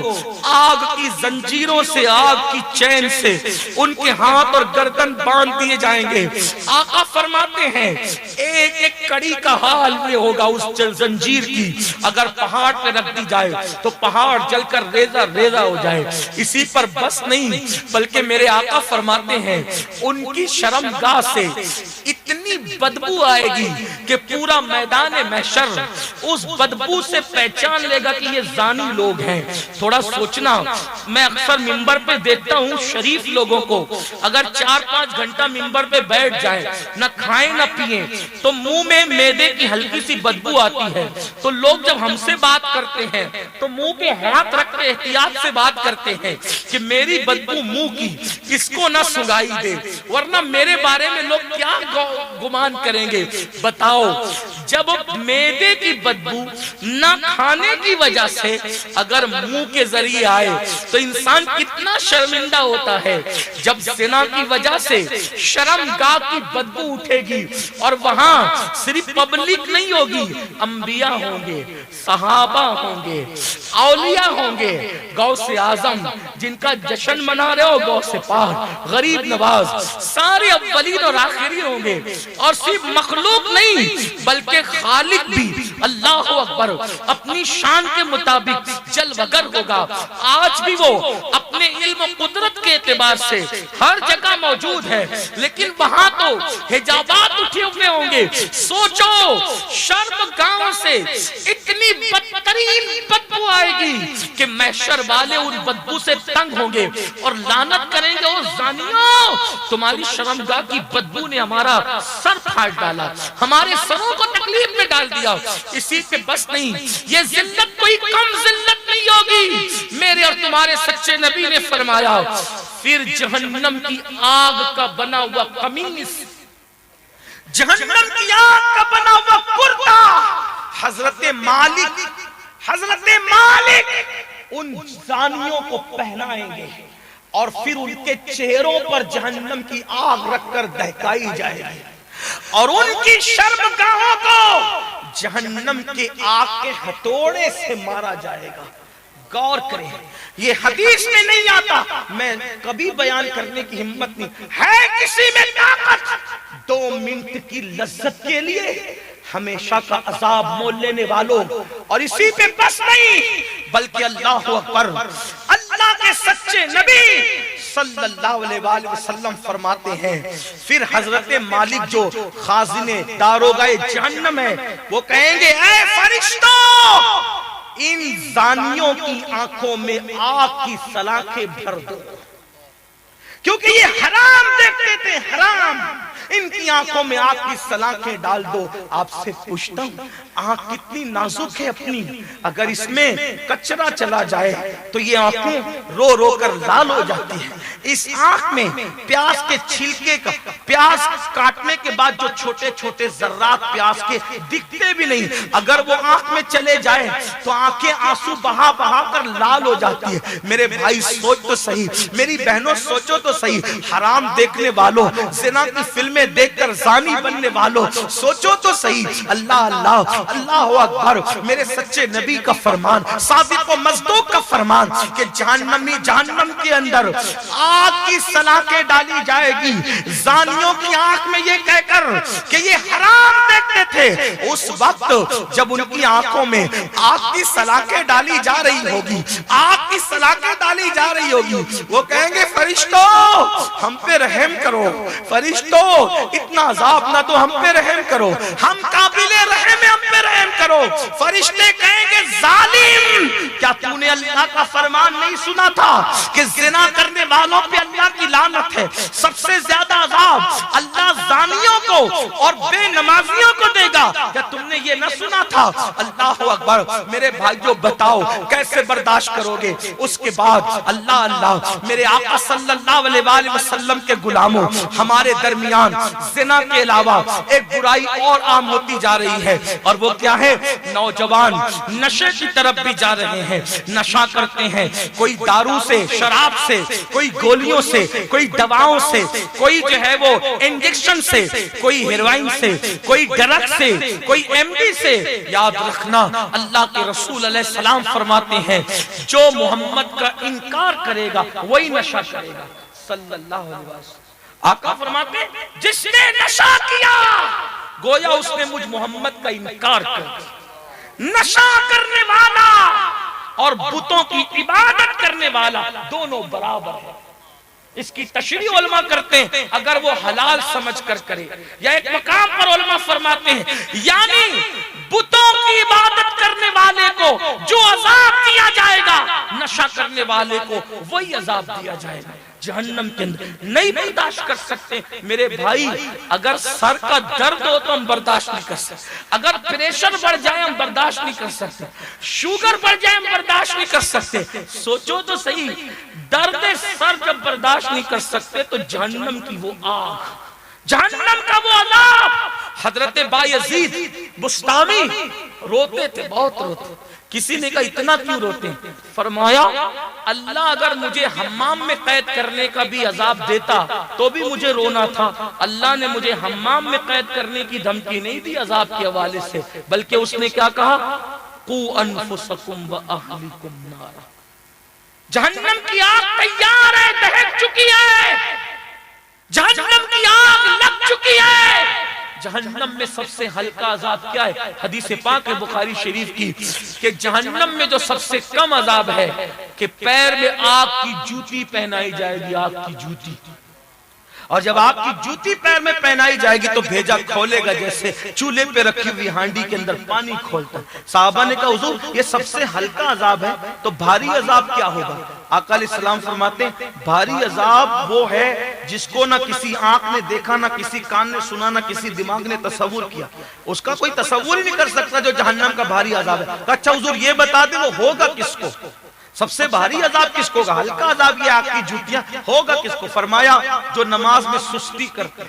آگ کی زنجیروں سے، آگ کی چین سے ان کے ہاتھ اور گردن باندھ دیے جائیں گے۔ آقا فرماتے ہیں ایک ایک کڑی کا حال یہ ہوگا اس زنجیر کی، اگر پہاڑ پہ رکھ دی جائے تو پہاڑ جل کر ریزہ ریزہ ہو جائے۔ اسی پر بس نہیں بلکہ میرے آقا فرماتے ہیں ان کی شرمگاہ سے اتنی بدبو آئے گی کہ پورا میدان محشر اس بدبو سے پہچان لے گا کہ یہ زانی لوگ ہیں۔ تھوڑا سوچنا، میں اکثر منبر پہ دیکھتا ہوں شریف لوگوں کو اگر 4-5 گھنٹہ منبر پہ بیٹھ جائیں، نہ کھائیں نہ پیئیں تو منہ میں معدے کی ہلکی سی بدبو آتی ہے، تو لوگ جب ہم سے بات کرتے ہیں تو منہ پہ ہاتھ رکھ کے احتیاط سے بات کرتے ہیں کہ میری بدبو منہ کی اس کو نہ سنگائی دے، ورنہ میرے بارے میں لوگ کیا گمان کریں گے۔ بتاؤ جب معدے کی بدبو نہ کھانے کی وجہ سے اگر منہ کے ذریعے آئے تو انسان کتنا شرمندہ ہوتا ہے۔ جب زنا کی وجہ سے شرمگاہ کی بدبو اٹھے گی اور وہاں صرف پبلک نہیں ہوگی، انبیاء ہوں گے، صحابہ ہوں گے، اولیاء ہوں گے، غوث اعظم جن کا جشن منا رہے ہو، غوث پاک، غریب نواز، سارے اولین اور آخرین ہوں گے، اور صرف مخلوق نہیں بلکہ خالق بھی اللہ اکبر اپنی شان کے مطابق جلوگر ہوگا۔ آج بھی وہ اپنے علم و قدرت کے اعتبار سے ہر جگہ موجود ہے، لیکن وہاں تو حجابات اٹھے ہوئے ہوں گے۔ سوچو شرمگاہوں سے اتنی بدترین بدبو آئے گی کہ محشر والے ان بدبو سے تنگ ہوں گے اور لعنت کریں گے، او زانیوں تمہاری شرمگاہ کی بدبو نے ہمارا سر پھاڑ ڈالا، ہمارے سروں کو تکلیف میں ڈال دیا۔ اسی پہ بس نہیں، یہ ذلت کوئی کم ذلت نہیں ہوگی۔ میرے اور تمہارے سچے نبی نے فرمایا پھر جہنم کی آگ کا بنا ہوا قمیص، جہنم کی آگ کا بنا ہوا کرتا حضرت مالک ان زانیوں کو پہنائیں گے اور پھر ان کے چہروں پر جہنم کی آگ رکھ کر دہکائی جائے گی اور ان کی شرمگاہوں کو جہنم کے آگ کے ہتھوڑے سے مارا جائے گا۔ غور کریں، یہ حدیث میں نہیں آتا، میں کبھی بیان کرنے کی ہمت نہیں ہے، کسی میں طاقت 2 منٹ کی لذت کے لیے ہمیشہ کا عذاب مول لینے والوں، اور اسی پہ بس نہیں بلکہ اللہ اکبر، اللہ کے سچے نبی صلی اللہ علیہ وآلہ وسلم فرماتے ہیں پھر حضرت مالک جو خازن داروغہ جہنم ہے وہ کہیں گے اے فرشتوں ان زانیوں کی آنکھوں میں آگ کی سلاخیں بھر دو، کیونکہ یہ حرام دیکھتے تھے، حرام، ان کی آنکھوں میں آگ کی سلاخیں ڈال دو۔ آپ سے پوچھتا ہوں آنکھ کتنی نازک ہے اپنی، اگر اس میں کچرا چلا جائے تو یہ آنکھیں رو رو کر لال ہو جاتی ہیں۔ اس آنکھ میں پیاز کے چھلکے کا، پیاز کاٹنے کے بعد جو چھوٹے چھوٹے ذرات پیاز کے دکھتے بھی نہیں، اگر وہ آنکھ میں چلے جائے تو آنکھیں آنسو بہا بہا کر لال ہو جاتی ہے۔ میرے بھائی سوچ تو صحیح، میری بہنوں سوچو تو صحیح، حرام دیکھنے والوں، زنا کی فلمیں دیکھ کر زانی بننے والوں سوچو تو صحیح۔ اللہ اللہ اللہ اکبر، میرے سچے نبی کا فرمان، صادق و مصدوق کا فرمان کہ جہنم کے اندر آگ کی سلاخیں ڈالی جائے گی، زانیوں کی آنکھ میں یہ کہہ کر کہ یہ حرام دیکھتے تھے، اس وقت جب ان کی آنکھوں میں آگ کی سلاخیں ڈالی جا رہی ہوگی، آگ کی سلاخیں ڈالی جا رہی ہوگی، وہ کہیں گے فرشتوں ہم پہ رحم کرو، فرشتوں اتنا عذاب نہ تو ہم پہ رحم کرو، ہم قابل رحم ہیں، ہم پہ رحم کرو۔ فرشتے کہیں گے ظالم کیا تو نے اللہ کا فرمان نہیں سنا تھا کہ زنا کرنے والوں پہ اللہ کی لعنت ہے، سب سے زیادہ عذاب اللہ زانیوں کو اور بے نمازیوں کو دے گا۔ کیا تم نے یہ نہ سنا تھا؟ اللہ اکبر، میرے بھائیو بتاؤ کیسے برداشت کرو گے؟ اس کے بعد اللہ میرے آقا صلی اللہ علیہ وآلہ وسلم کے غلاموں، ہمارے درمیان زنا کے علاوہ ایک برائی اور عام ہوتی جا رہی ہے، اور وہ کیا ہے؟ نوجوان نشے کی طرف بھی جا رہے ہیں، نشہ کرتے ہیں، کوئی دارو سے، شراب سے، کوئی گولیوں سے، کوئی دواؤں سے، کوئی جو ہے وہ انجیکشن سے، کوئی ہیروئن سے، کوئی ڈرگ سے، کوئی ایم ڈی سے۔ یاد رکھنا اللہ کے رسول علیہ السلام فرماتے ہیں جو محمد کا انکار کرے گا وہی نشہ کرے گا، صلی اللہ علیہ وسلم۔ آقا فرماتے ہیں جس نے نشہ کیا گویا اس نے مجھ محمد کا انکار کر دیا۔ نشہ کرنے والا اور بتوں کی عبادت کرنے والا دونوں برابر ہیں۔ اس کی تشریح علماء کرتے ہیں اگر وہ حلال سمجھ کر کرے، یا ایک مقام پر علماء فرماتے ہیں یعنی بتوں کی عبادت کرنے والے کو جو عذاب دیا جائے گا نشہ کرنے والے کو وہی عذاب دیا جائے گا جہنم کے اندر۔ نہیں برداشت کر سکتے میرے بھائی، اگر سر کا درد ہو تو ہم برداشت نہیں کر سکتے، اگر پریشر بڑھ جائے ہم برداشت نہیں کر سکتے، شوگر بڑھ جائے ہم برداشت نہیں کر سکتے۔ سوچو تو صحیح، درد سر جب برداشت نہیں کر سکتے تو جہنم کی وہ آگ، جہنم کا وہ عذاب۔ حضرت بایزید بستامی روتے تھے، بہت روتے۔ کسی نے کہا اتنا کیوں روتے ہیں؟ فرمایا اللہ اگر مجھے حمام میں قید کرنے کا بھی عذاب دیتا تو بھی مجھے رونا تھا۔ اللہ نے مجھے حمام میں قید کرنے کی دھمکی نہیں دی عذاب کے حوالے سے، بلکہ اس نے کیا کہا؟ قُوا أَنفُسَكُمْ وَأَهْلِكُمْ نَارًا۔ جہنم کی آگ تیار ہے، دہک چکی ہے، جہنم کی آگ لگ چکی ہے۔ جہنم میں سب سے ہلکا عذاب کیا ہے؟ حدیث پاک ہے بخاری شریف کی کہ جہنم میں جو سب سے کم عذاب ہے کہ پیر میں آگ کی جوتی پہنائی جائے گی، آگ کی جوتی، اور جب آپ کی جوتی پیر میں پہنائی جائے گی تو بھیجا کھولے گا جیسے چولہے پہ رکھی ہوئی ہانڈی کے اندر پانی کھولتا ہے۔ صحابہ نے کہا حضور یہ سب سے ہلکا عذاب ہے تو بھاری عذاب کیا ہوگا؟ آقا علیہ السلام فرماتے ہیں بھاری عذاب وہ ہے جس کو نہ کسی آنکھ نے دیکھا، نہ کسی کان نے سنا، نہ کسی دماغ نے تصور کیا، اس کا کوئی تصور ہی نہیں کر سکتا جو جہنم کا بھاری عذاب ہے۔ کہا اچھا حضور یہ بتا دیں وہ ہوگا کس کو؟ سب سے بھاری عذاب کس کو ہوگا؟ ہلکا عذاب یہ آگ کی جوتیاں، ہوگا کس کو؟ فرمایا جو نماز میں سستی کرتے،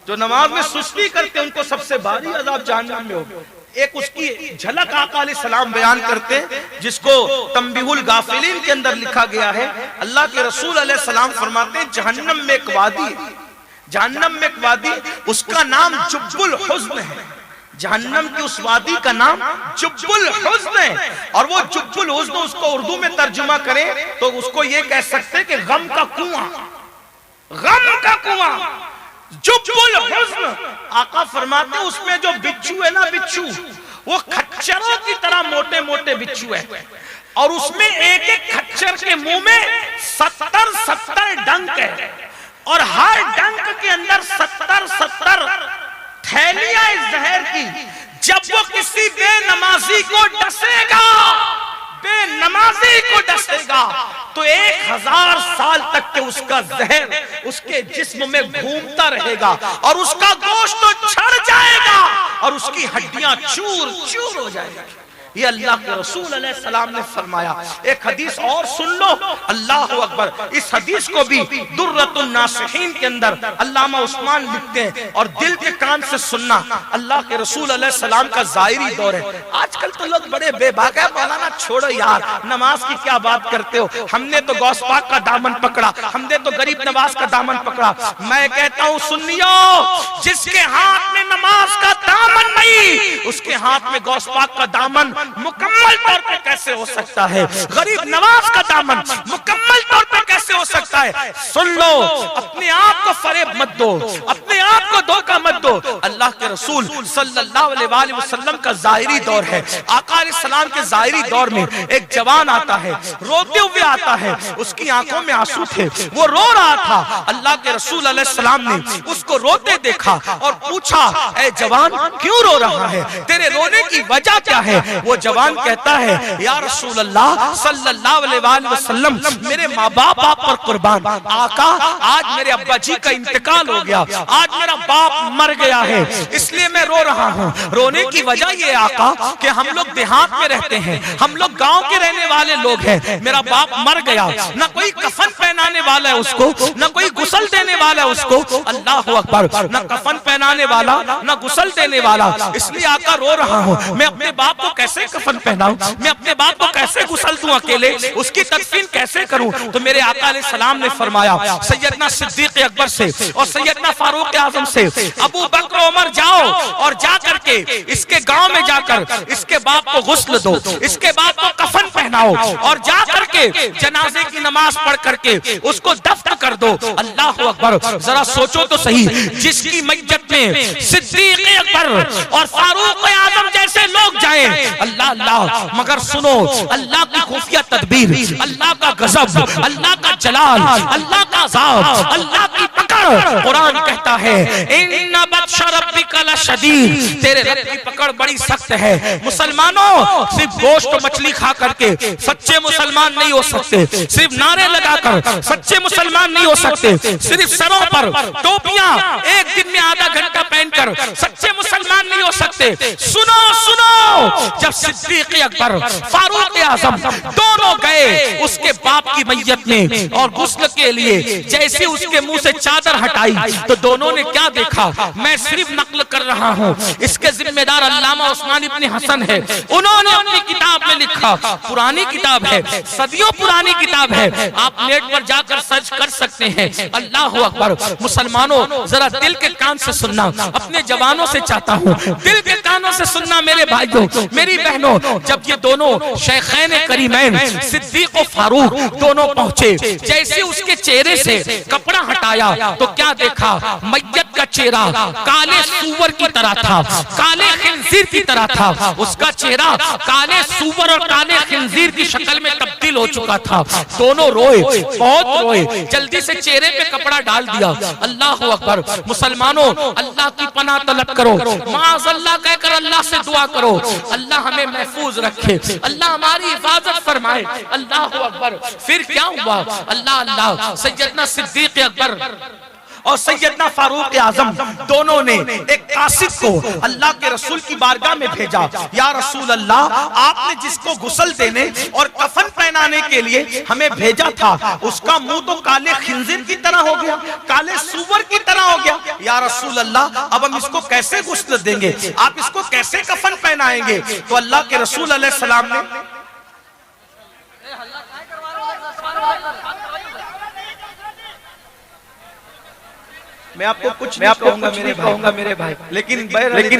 جو نماز میں سستی کرتے ان کو سب سے بھاری عذاب جہنم میں ہوگا۔ ایک اس کی جھلک آقا علیہ السلام بیان کرتے ہیں جس کو تنبیہ الغافلین کے اندر لکھا گیا ہے۔ اللہ کے رسول علیہ السلام فرماتے ہیں جہنم میں ایک وادی ہے، جہنم میں ایک وادی، اس کا نام جب الحزن ہے۔ جہنم کی اس وادی کا نام جب الحزن ہے، اور وہ جب الحزن اس کو اردو میں ترجمہ کریں تو اس کو یہ کہہ سکتے کہ غم کا کنواں، غم کا کنواں، جب الحزن۔ آقا فرماتے ہیں اس میں جو بچھو ہے نا، بچھو وہ کھچروں کی طرح موٹے موٹے بچھو ہے، اور اس میں ایک ایک کھچر کے منہ میں 70 ڈنک ہے، اور ہر ڈنک کے اندر 70 تھیلیاں زہر کی۔ جب وہ کسی بے نمازی کو ڈسے گا، بے نمازی کو ڈسے گا تو 1000 سال تک کہ اس کا زہر اس کے جسم میں گھومتا رہے گا، اور اس کا گوشت تو چھڑ جائے گا اور اس کی ہڈیاں چور چور ہو جائے گی۔ یہ اللہ کے رسول علیہ السلام نے فرمایا۔ ایک حدیث اور سن لو، اللہ اکبر، اس حدیث کو بھی درۃ الناصحین کے اندر علامہ عثمان لکھتے ہیں، اور دل کے کان سے سننا۔ اللہ کے رسول علیہ السلام کا ظاہری دور ہے۔ آج کل تو لوگ بڑے بے باک ہیں، مولانا چھوڑو یار، نماز کی کیا بات کرتے ہو، ہم نے تو غوث پاک کا دامن پکڑا، ہم نے تو غریب نواز کا دامن پکڑا۔ میں کہتا ہوں سنیو، جس کے ہاتھ میں نماز کا دامن نہیں اس کے ہاتھ میں غوث پاک کا دامن مکمل طور پہ کیسے ہو سکتا ہے؟ غریب نواز کا دامن مکمل طور پہ کیسے ہو سکتا ہے؟ سن لو، اپنے آپ کو فریب مت دو، اپنے آپ کو دھوکہ مت دو. اللہ کے رسول صلی اللہ علیہ وسلم کا ظاہری دور ہے. آقا علیہ السلام کے ظاہری دور میں ایک جوان آتا ہے, روتے ہوئے آتا ہے, اس کی آنکھوں میں آنسو تھے, وہ رو رہا تھا. اللہ کے رسول علیہ السلام نے اس کو روتے دیکھا اور پوچھا, اے جوان کیوں رو رہا ہے, تیرے رونے کی وجہ کیا ہے؟ وہ جوان کہتا ہے, یا رسول اللہ صلی اللہ علیہ وسلم, میرے ماں باپ آپ پر قربان. آقا آج میرے ابا جی کا انتقال ہو گیا, آج میرا باپ مر گیا ہے, اس لیے میں رو رہا ہوں. رونے کی وجہ یہ آقا کہ ہم لوگ دیہات میں رہتے ہیں, ہم لوگ گاؤں کے رہنے والے لوگ ہیں, میرا باپ مر گیا, نہ کوئی کفن پہنانے والا ہے اس کو, نہ کوئی غسل دینے والا ہے اس کو. اللہ اکبر, نہ کفن پہنانے والا نہ غسل دینے والا, اس لیے آقا رو رہا ہوں. میں اپنے باپ کو کیسے کفن پہناؤں, میں اپنے باپ کو کیسے غسل دوں اکیلے, اس کی تدفین کیسے کروں؟ تو میرے آقا علیہ السلام نے فرمایا, سیدنا صدیق اکبر سے اور سیدنا فاروق اعظم سے, ابو بکر عمر جاؤ اور جا کر کے اس کے گاؤں میں جا کر اس کے باپ کو غسل دو, اس کے باپ کو کفن پہناؤ, اور جا کر کے جنازے کی نماز پڑھ کر کے اس کو دفن کر دو. اللہ اکبر, ذرا سوچو تو صحیح, جس کی میت میں صدیق اکبر اور فاروق اعظم جیسے لوگ جائیں, اللہ اللہ, مگر سنو اللہ کی خفیہ تدبیر, اللہ کا غضب, اللہ کا جلال, اللہ کا عذاب, اللہ کی پکڑ. قرآن کہتا ہے ان بطش ربک لشدید, تیرے رب کی پکڑ بڑی سخت ہے. مسلمانوں, صرف گوشت و مچھلی کھا کر کے سچے مسلمان نہیں ہو سکتے, صرف نعرے لگا کر سچے مسلمان نہیں ہو سکتے, صرف سروں پر ٹوپیاں ایک دن میں آدھا گھنٹہ پہن کر سچے مسلمان نہیں ہو سکتے. سنو سنو, جب صدیق اکبر فاروق اعظم دونوں گئے اس کے باپ کی میت میں اور غسل کے لیے, جیسے اس کے منہ سے چادر ہٹائی تو دونوں نے کیا دیکھا؟ میں صرف نقل کر رہا ہوں, اس کے ذمہ دار علامہ عثمان ابن حسن ہے, انہوں نے اپنی کتاب میں لکھا, پرانی کتاب ہے, صدیوں پرانی کتاب ہے, آپ نیٹ پر جا کر سرچ کر سکتے ہیں. اللہ اکبر. مسلمانوں ذرا دل کے کان سے سننا, اپنے جوانوں سے چاہتا ہوں دل کے کانوں سے سننا, میرے بھائیوں میری بہنوں. جب یہ دونوں شیخین کریمین صدیق و فاروق دونوں پہنچے, جیسے اس کے چہرے سے کپڑا ہٹایا تو کیا دیکھا؟ میت کا چہرہ کالے سور کی طرح تھا, کالے خنزیر کی طرح تھا, اس کا چہرہ کالے سور اور کالے خنزیر کی شکل میں تبدیل ہو چکا تھا. دونوں روئے, بہت روئے, جلدی سے چہرے پہ کپڑا ڈال دیا. اللہ اکبر. مسلمانوں اللہ کی پناہ طلب کرو, معاذ اللہ کہہ کر اللہ سے دعا کرو, اللہ ہمیں محفوظ رکھے, اللہ ہماری حفاظت فرمائے. اللہ اکبر. پھر کیا ہوا؟ اللہ اللہ, سیدنا صدیق اکبر اور سیدنا فاروق اعظم دونوں نے ایک قاصد کو اللہ کے رسول کی بارگاہ میں بھیجا. یا رسول اللہ, آپ نے جس کو غسل دینے اور کفن پہنانے کے لیے ہمیں بھیجا تھا, اس کا منہ تو کالے خنزیر کی طرح ہو گیا, کالے سور کی طرح ہو گیا. یا رسول اللہ, اب ہم اس کو کیسے غسل دیں گے, آپ اس کو کیسے کفن پہنائیں گے؟ تو اللہ کے رسول علیہ السلام نے میں آپ کو کچھ نہیں کہوں گا میرے بھائی, لیکن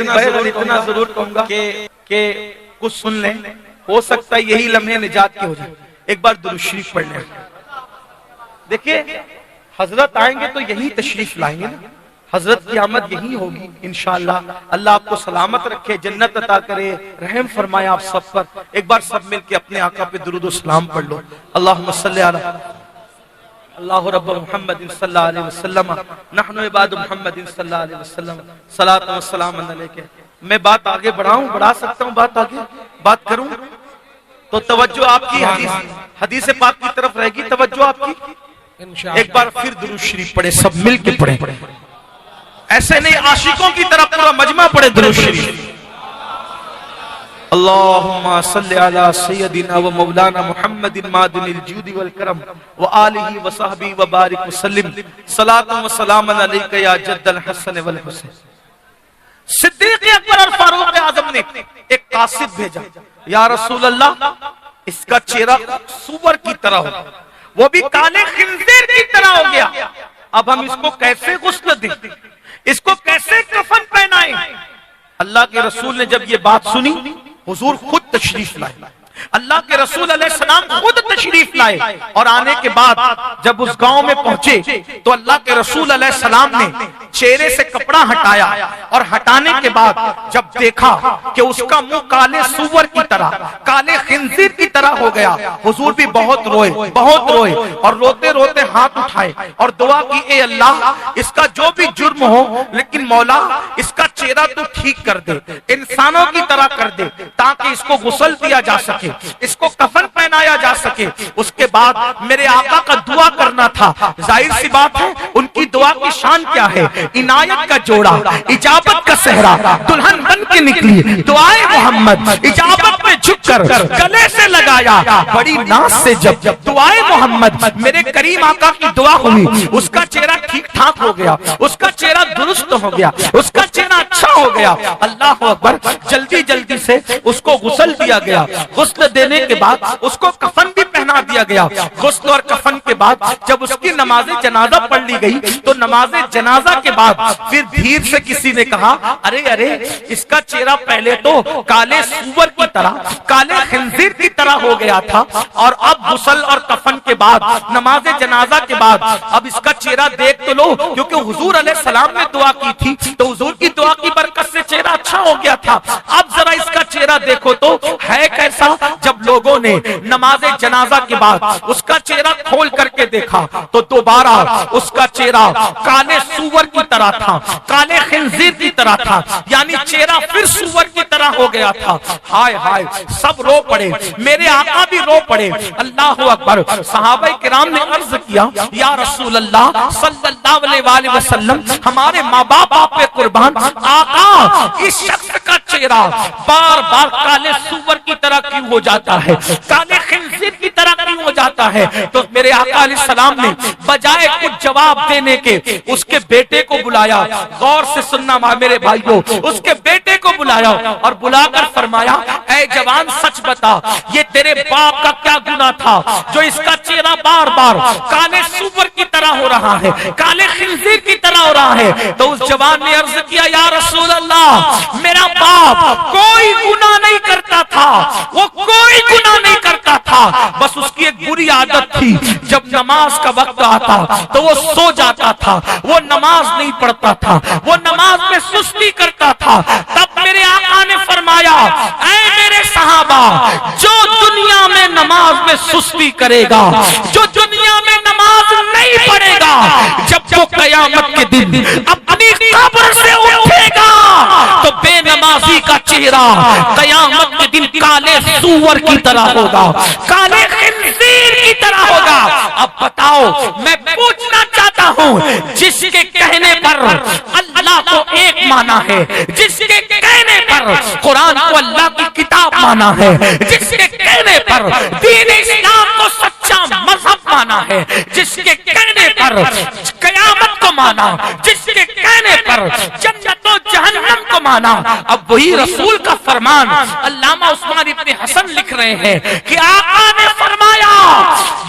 اتنا ضرور کہوں گا کہ کچھ سن لیں, ہو سکتا ہے یہی لمحے نجات کے ہو جائے. ایک بار درود شریف پڑھ لیں. دیکھیں حضرت آئیں گے تو یہی تشریف لائیں گے نا, حضرت کی آمد یہی ہوگی انشاءاللہ. اللہ آپ کو سلامت رکھے, جنت عطا کرے, رحم فرمائے آپ سب پر. ایک بار سب مل کے اپنے آقا پہ درود و سلام پڑھ لو. اللہم صلی علی اللہ رب محمد صلی اللہ علیہ وسلم, نحن عباد محمد صلی اللہ علیہ وسلم, صلاۃ و سلام علیکہ. میں بات آگے بڑھاؤں, بڑھا سکتا ہوں بات آگے, بات کروں تو توجہ آپ کی حدیث پاک کی طرف رہے گی, توجہ آپ کی. ایک بار پھر درود شریف پڑھے, سب مل کے پڑھیں, ایسے نہیں عاشقوں کی طرف پورا مجمع پڑھے درود شریف. اللہم صلی علی سیدنا و مولانا محمد معدن الجود والکرم وآلہ وصحبہ وبارک وسلم, صلاۃ و سلام علیکہ یا جد الحسن والحسین. صدیق اکبر اور فاروق اعظم نے ایک قاصد بھیجا. یا رسول اللہ, اس کا چہرہ سور کی طرح ہو, وہ بھی کالے خنزیر کی طرح ہو گیا, اب ہم اس کو کیسے غسل دیں, اس کو کیسے کفن پہنائیں؟ اللہ کے رسول نے جب یہ بات سنی, حضور خود تشریف لائے, اللہ کے رسول علیہ السلام خود تشریف لائے, اور آنے کے بعد جب اس گاؤں میں پہنچے تو اللہ کے رسول علیہ السلام نے چہرے سے کپڑا ہٹایا اور ہٹانے کے بعد جب دیکھا کہ اس کا منہ کالے سور کی طرح، کالے خنزیر کی طرح ہو گیا، حضور بھی بہت روئے اور روتے روتے ہاتھ اٹھائے اور دعا کی، اے اللہ اس کا جو بھی جرم ہو لیکن مولا اس کا چہرہ تو ٹھیک کر دے، انسانوں کی طرح کر دے، تاکہ اس کو غسل دیا جا سکے، اس کو کفن پہنایا جا سکے۔ اس کے بعد میرے آقا کا دعا کرنا تھا۔ ظاہر سی بات ہے ان کی دعا کی شان کیا ہے، عنایت کا جوڑا، اجابت کا صحرا، دلہن بن کے نکلی، دعائے محمد اجابت میں جھک کر گلے سے لگایا، بڑی ناز سے جب دعائے محمد میرے کریم آقا کی دعا ہوئی، اس کا چہرہ ٹھیک ٹھاک ہو گیا، اس کا چہرہ درست ہو گیا، اس کا چہرہ اچھا ہو گیا۔ اللہ اکبر، جلدی جلدی سے اس کو غسل دیا گیا، غسل دینے کے بعد اس کو کفن بھی پہنا دیا گیا۔ غسل اور کفن کے بعد جب اس کی نماز جنازہ پڑھ لی گئی تو نماز جنازہ کے بعد پھر دھیر سے کسی نے کہا، ارے اس کا چہرہ پہلے تو کالے سور کی طرح، کالے خنزیر کی طرح ہو گیا تھا، اور اب غسل اور کفن کے بعد نماز جنازہ کے بعد اب اس کا چہرہ دیکھ تو لو، کیونکہ حضور علیہ السلام نے دعا کی تھی تو حضور کی دعا کی برکت سے چہرہ اچھا ہو گیا تھا، اب ذرا اس کا چہرہ دیکھو تو ہے کیسا۔ جب لوگوں نے نماز جنازہ کے بعد اس کا چہرہ کھول کر کے دیکھا تو دوبارہ اس کا چہرہ کالے سور کی طرح تھا، کالے خنزیر کی طرح تھا، یعنی چہرہ پھر سور کی طرح ہو گیا تھا۔ ہائے ہائے، سب رو پڑے، میرے آقا بھی رو پڑے۔ اللہ اکبر، صحابہ کرام نے عرض کیا، یا رسول اللہ صلی اللہ علیہ وآلہ وسلم، ہمارے ماں باپ آپ پہ قربان، آقا اس شخص کا چہرہ بار بار کالے سور کی طرح کیوں ہو جاتا ہے، کالے خنزیر کی طرح کیوں ہو جاتا ہے؟ تو میرے آقا علیہ السلام نے بجائے کچھ جواب دینے کے اس کے بیٹے کو بلایا، غور سے سننا میرے بھائیوں، اس کے بیٹے کو بلایا اور بلا کر فرمایا، اے جوان سچ بتا، یہ تیرے باپ کا کیا گناہ تھا جو اس کا چہرہ بار بار کالے سور کی طرح ہو رہا ہے، کالے خنزیر کی طرح ہو رہا ہے؟ تو اس جوان نے عرض کیا، یا رسول اللہ میرا باپ کوئی گناہ نہیں کرتا تھا، وہ کوئی گناہ نہیں کرتا تھا، بس اس کی ایک بری عادت تھی، جب نماز کا وقت آتا تو وہ سو جاتا تھا، وہ نماز نہیں پڑھتا تھا، وہ نماز میں سستی کرتا تھا۔ تب میرے آقا نے فرمایا، اے میرے صحابہ، جو دنیا میں نماز میں سستی کرے گا، جو دنیا میں نماز نہیں پڑھے گا، جب وہ قیامت کے دن اپنی قبر سے اٹھے گا تو بے نمازی کا چہرہ قیامت کے دن کالے سور کی طرح ہوگا، کالے خنزیر کی طرح ہوگا۔ اب بتاؤ، میں پوچھنا چاہتا ہوں، جس کے کہنے پر اللہ کو ایک مانا ہے، جس کے کہنے پر قرآن کو اللہ کی کتاب مانا ہے، جس کے کہنے پر دین اسلام کو سچا مذہب مانا ہے، جس کے کہنے پر قیامت کو مانا، جس کے کہنے پر جنت و جہنم کو مانا، اب وہی رسول کا فرمان علامہ عثمان ابن حسن لکھ رہے ہیں کہ آقا نے فرمایا،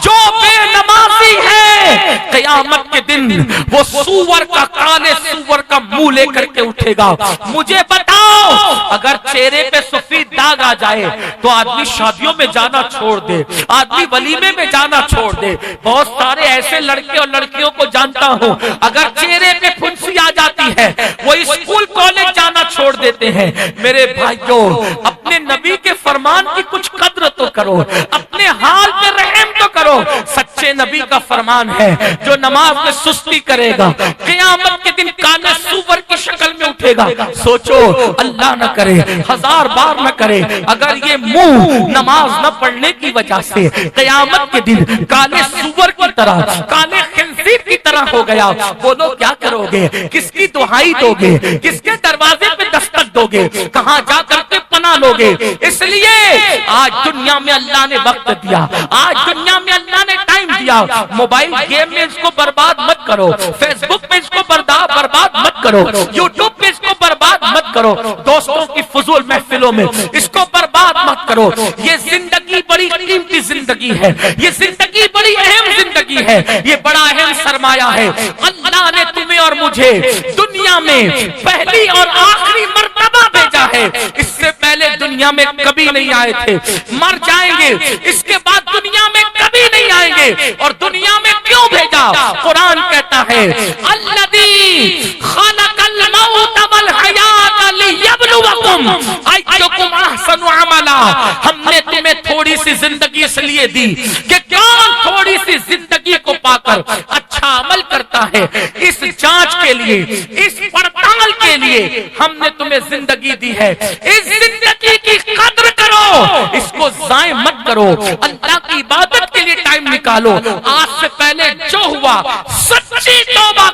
جو بے نمازی ہے قیامت کے دن وہ سور کا، کالے سور کا منہ لے کر کے اٹھے گا۔ مجھے بتاؤ، اگر چہرے پہ سفید داغ آ جائے تو آدمی شادیوں میں جانا چھوڑ دے، آدمی ولیمے میں جانا چھوڑ دے۔ بہت سارے ایسے لڑکے اور لڑکیوں کو جانتا ہوں، اگر چہرے پہ پھنسی آ جاتی ہے وہ اسکول کالج جانا چھوڑ دیتے ہیں۔ میرے بھائیوں، اپنے نبی کے فرمان کی کچھ قدر تو کرو، اپنے حال پہ رحم تو کرو۔ سچے نبی کا فرمان ہے، جو نماز میں سستی کرے گا قیامت کے دن کالے سور کی شکل میں اٹھے گا۔ سوچو، اللہ نہ کرے، ہزار بار نہ کرے، اگر یہ منہ نماز نہ پڑھنے کی وجہ سے قیامت کے دن کالے سور کی طرح، کالے خنزیر کی طرح ہو گیا، بولو کیا کرو گے؟ کس کی دہائی دو گے؟ کس کے دروازے پہ دستک دو گے؟ کہاں جا کر کے پناہ لو گے؟ اس لیے آج دنیا میں اللہ نے وقت دیا، آج دنیا میں اللہ نے ٹائم دیا، موبائل گیم میں اس کو برباد مت کرو، فیس بک میں اس کو برباد مت کرو، یوٹیوب پہ اس کو برباد مت کرو، دوستوں کی فضول محفلوں میں اس کو برباد مت کرو۔ یہ زندگی بڑی قیمتی زندگی ہے، یہ زندگی بڑی اہم زندگی ہے، یہ بڑا اہم سرمایہ ہے۔ اللہ نے تمہیں اور مجھے دنیا میں پہلی اور آخری مرتبہ بھیجا ہے، اس سے پہلے دنیا میں کبھی نہیں آئے تھے، مر جائیں گے، اس کے بعد دنیا میں کبھی نہیں آئیں گے، اور دنیا میں کیوں بھیجا؟ قرآن کہتا ہے الذی خلق الموت والحیات لیبلوکم ایکم احسن عملا. ہم نے تمہیں تھوڑی سی زندگی اس لیے دی کہ کون تھوڑی سی زندگی کو پا کر اچھا عمل کرتا ہے. اس جانچ کے لیے، اس پڑتال کے لیے ہم نے تمہیں زندگی دی ہے. اس زندگی کی قدر کرو، اس کو ضائع مت کرو. اللہ کی عبادت کے لیے ٹائم نکالو. آج سے پہلے جو ہوا سچی توبہ